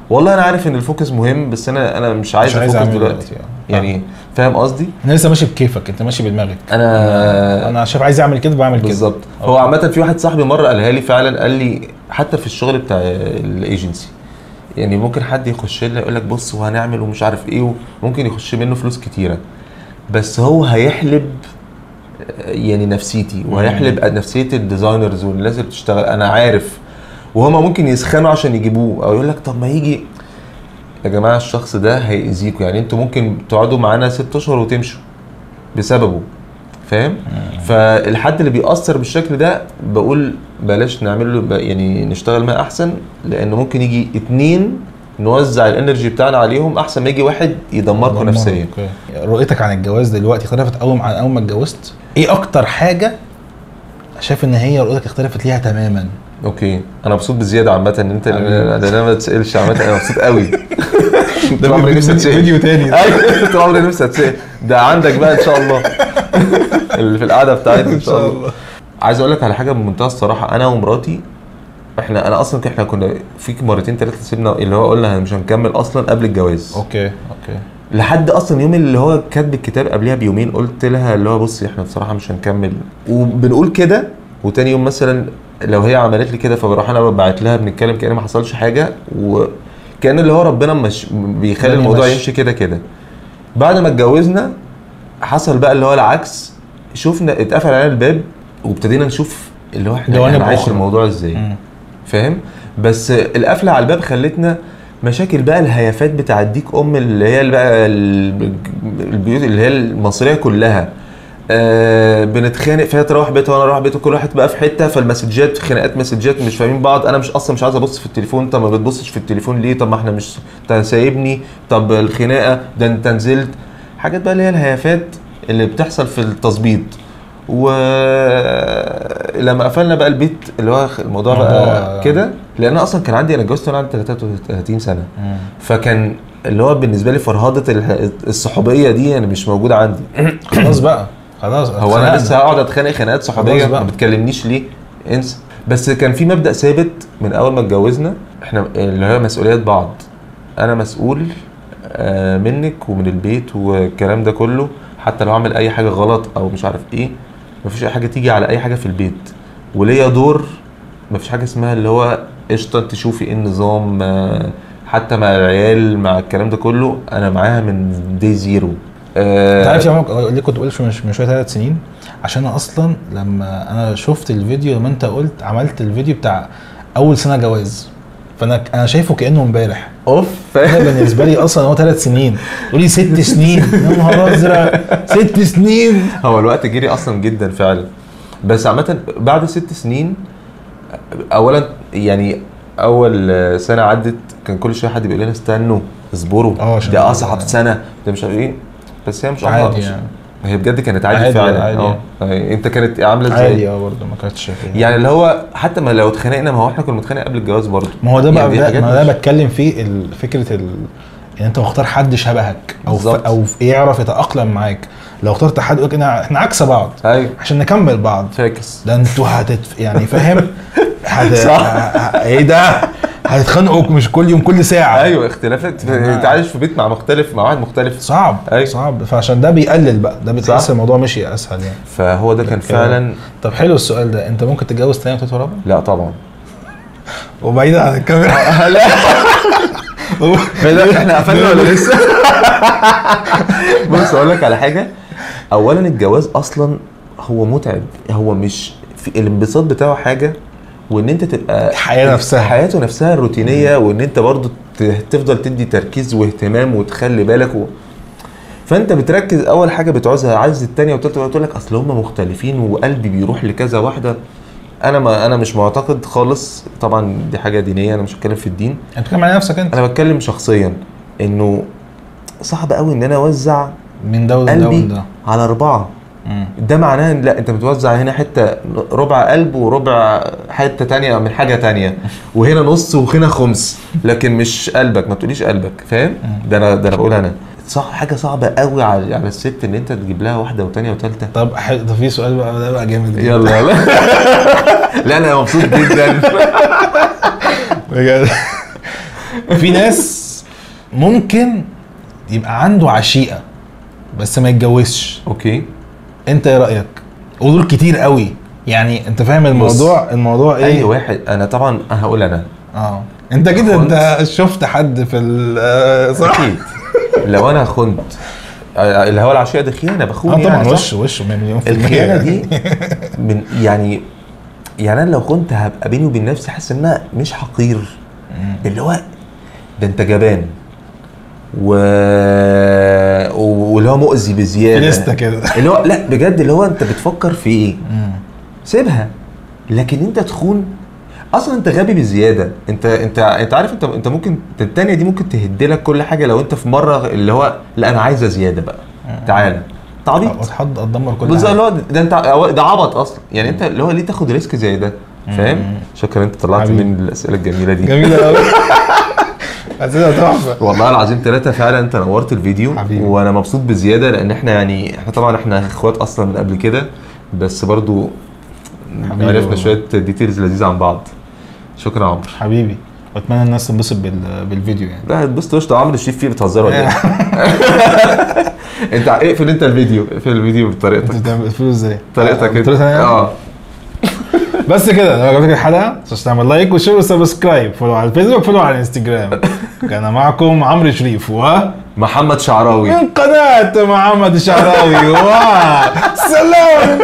والله انا عارف ان الفوكس مهم، بس انا مش عايز افوكس دلوقتي يعني فاهم قصدي؟ انا لسه ماشي بكيفك، انت ماشي بدماغك. انا شايف عايز اعمل كده بعمل كده بالظبط. هو عامه في واحد صاحبي مره قالها لي فعلا، قال لي حتى في الشغل بتاع الايجنسي، يعني ممكن حد يخش لي يقول لك بص وهنعمل ومش عارف ايه، وممكن يخش منه فلوس كتيره، بس هو هيحلب يعني نفسيتي، وهيحلب نفسيه الديزاينرز والناس اللي بتشتغل، انا عارف. وهما ممكن يسخنوا عشان يجيبوه، او يقول لك طب ما يجي يا جماعه الشخص ده هيأذيكوا، يعني انتوا ممكن تقعدوا معانا 6 اشهر وتمشوا بسببه، فاهم؟ فالحد اللي بيأثر بالشكل ده بقول بلاش نعمل له، يعني نشتغل معاه احسن، لانه ممكن يجي 2 نوزع الانرجي بتاعنا عليهم احسن ما يجي واحد يدمركم نفسيا. رؤيتك عن الجواز دلوقتي اختلفت قوي عن اول ما اتجوزت؟ ايه اكتر حاجه شايف ان هي رؤيتك اختلفت ليها تماما؟ اوكي انا مبسوط بزياده عامه ان انت، انا ما تسالش عامه، انا مبسوط قوي. ده عمري نفسي اتسال فيديو تاني. ايوه طول عمري نفسي اتسال، ده عندك بقى ان شاء الله اللي في القعده بتاعتنا ان شاء الله. عايز اقول لك على حاجه بمنتهى الصراحه، انا ومراتي احنا اصلا احنا كنا فيك مرتين 3 سيبنا، اللي هو قلنا مش هنكمل اصلا قبل الجواز. اوكي لحد اصلا يوم اللي هو كاتب الكتاب قبلها بيومين قلت لها اللي هو بصي احنا بصراحه مش هنكمل، وبنقول كده، وتاني يوم مثلا لو هي عملت لي كده فبروح انا ببعت لها بنتكلم كأن ما حصلش حاجه، وكأن اللي هو ربنا مش بيخلي الموضوع يمشي كده. بعد ما اتجوزنا حصل بقى اللي هو العكس، شوفنا اتقفل علينا الباب وابتدينا نشوف اللي هو احنا عايش الموضوع ازاي، فاهم؟ بس القفله على الباب خلتنا مشاكل بقى، الهيافات بتاع الديك اللي هي بقى البيوت اللي هي المصريه كلها، بنتخانق فيها، تروح بيتها وانا اروح بيته، كل واحد بقى في حته، فالمسجات خناقات، مسجات مش فاهمين بعض، انا مش عايز ابص في التليفون، طب ما بتبصش في التليفون ليه، طب ما احنا مش انت سايبني، طب الخناقه ده انت نزلت، حاجات بقى اللي هي الهيافات اللي بتحصل في التظبيط. ولما قفلنا بقى البيت اللي هو الموضوع بقى كده، لان اصلا كان عندي، انا اتجوزت وانا عندي 33 سنه، فكان اللي هو بالنسبه لي فرهاده الصحوبيه دي يعني مش موجوده عندي. خلاص بقى خلاص، هو انا لسه هقعد اتخانق خناقات صحوبيه ما بتكلمنيش ليه؟ انسى. بس كان في مبدا ثابت من اول ما اتجوزنا، احنا اللي هي مسؤوليات بعض. انا مسؤول منك ومن البيت والكلام ده كله، حتى لو اعمل اي حاجه غلط او مش عارف ايه، مفيش اي حاجه تيجي على اي حاجه في البيت، وليا دور. مفيش حاجه اسمها اللي هو قشطه تشوفي ايه النظام، حتى مع العيال مع الكلام ده كله انا معاها من دي زيرو. انت عارف ليه كنت بقول من شويه 3 سنين؟ عشان اصلا لما انا شفت الفيديو، لما انت قلت عملت الفيديو بتاع اول سنه جواز، فانا شايفه كانه امبارح. انا بالنسبه لي اصلا هو 3 سنين، تقول لي 6 سنين، يا نهار ازرق 6 سنين. هو الوقت جري اصلا جدا فعلا. بس عامه بعد 6 سنين، اولا يعني اول سنه عدت كان كل شويه حد بيقول لنا استنوا اصبروا، دي اصعب سنه، ده مش عارف ايه، بس هي مش عادي يعني. هي بجد كانت عادي فعلا. انت كانت عامله ازاي؟ عادي برضه، ما كانتش يعني اللي هو حتى ما لو اتخانقنا، ما هو احنا كنا بنتخانق قبل الجواز برضه. ما هو ده بقى يعني ما ده بتكلم فيه فكره ان انت مختار حد شبهك او يعرف يتاقلم معاك. لو اخترت حد يقول احنا عكس بعض، ايوه، عشان نكمل بعض، فاكس ده انتوا يعني فاهم ايه ده، هتتخانقوا مش كل يوم كل ساعه. ايوه، اختلافات. انت عايش في بيت مع مختلف، مع واحد مختلف، صعب. أيوة. صعب. فعشان ده بيقلل بقى، ده بتحس الموضوع مشي اسهل يعني. فهو ده كان فعلا. طب حلو السؤال ده، انت ممكن تتجوز تاني وتالت ورابع؟ لا طبعا. وبعيد عن الكاميرا. لا احنا قفلنا ولا لسه؟ بص اقول لك على حاجه. اولا الجواز اصلا هو متعب، هو مش في الانبساط بتاعه حاجه، وان انت تبقى الحياه نفسها، حياته نفسها الروتينيه، وان انت برضو تفضل تدي تركيز واهتمام وتخلي بالك فانت بتركز. اول حاجه بتعوزها، عايز الثانيه والثالثه، تقول لك اصل هم مختلفين وقلبي بيروح لكذا واحده. انا مش معتقد خالص، طبعا دي حاجه دينيه، انا مش بتكلم في الدين، انت بتتكلم عن نفسك انت. انا بتكلم شخصيا، انه صعب قوي ان انا اوزع من ده وده على 4. ده معناه ان لا، انت بتوزع هنا حته ربع قلب وربع حته تانية من حاجه تانية، وهنا نص وهنا خمس، لكن مش قلبك. ما تقوليش قلبك، فاهم؟ ده انا بقول انا صح. حاجه صعبه قوي على الست ان انت تجيب لها واحده وثانيه وثالثه. طب في سؤال بقى، ده بقى جامد. يلا لا انا مبسوط جدا بجد. في ناس ممكن يبقى عنده عشيقه بس ما يتجوزش. اوكي، انت ايه رايك؟ ودول كتير قوي يعني، انت فاهم الموضوع ايه؟ اي واحد. انا طبعا هقول انا انت كده انت شفت حد في صح؟ اكيد. لو انا خنت اللي هو العشيقه دي خيانه، بخون طبعا. يعني وش 100 مليون في المية. الخيانه دي من يعني انا لو كنت هبقى بيني وبين نفسي حاسس انها مش حقير، اللي هو ده انت جبان واللي هو مؤذي بزياده لسه كده، اللي هو لا بجد، اللي هو انت بتفكر في ايه؟ سيبها. لكن انت تخون اصلا، انت غبي بزياده. انت عارف، انت ممكن الثانيه دي ممكن تهدلك كل حاجه لو انت في مره اللي هو لا انا عايزه زياده بقى، تعالى تعبيط هتدمر كل حاجه. اللي هو ده انت ده عبط اصلا يعني. انت اللي هو ليه تاخد ريسك زي ده؟ فاهم؟ شكرا، انت طلعت من الاسئله الجميله دي. جميله قوي. اسئله تحفه والله العظيم. 3 فعلا انت نورت الفيديو حبيبي. وانا مبسوط بزياده، لان احنا طبعا احنا اخوات اصلا من قبل كده، بس برضو عرفنا شويه ديتيلز لذيذه عن بعض. شكرا عمرو حبيبي، واتمنى الناس تنبسط بالفيديو يعني. لا هتبسط وش عمرو الشيف فيه، بتهزروا ولا ايه؟ انت اقفل انت الفيديو، اقفل الفيديو بطريقتك. انت بتقفله ازاي؟ طريقتك انت. بس كده. لو عجبتك الحلقه تعمل لايك وشير وسبسكرايب، فولو على الفيسبوك، فولو على الانستجرام. كان معكم عمرو شريف محمد شعراوي من قناه محمد الشعراوي. سلام.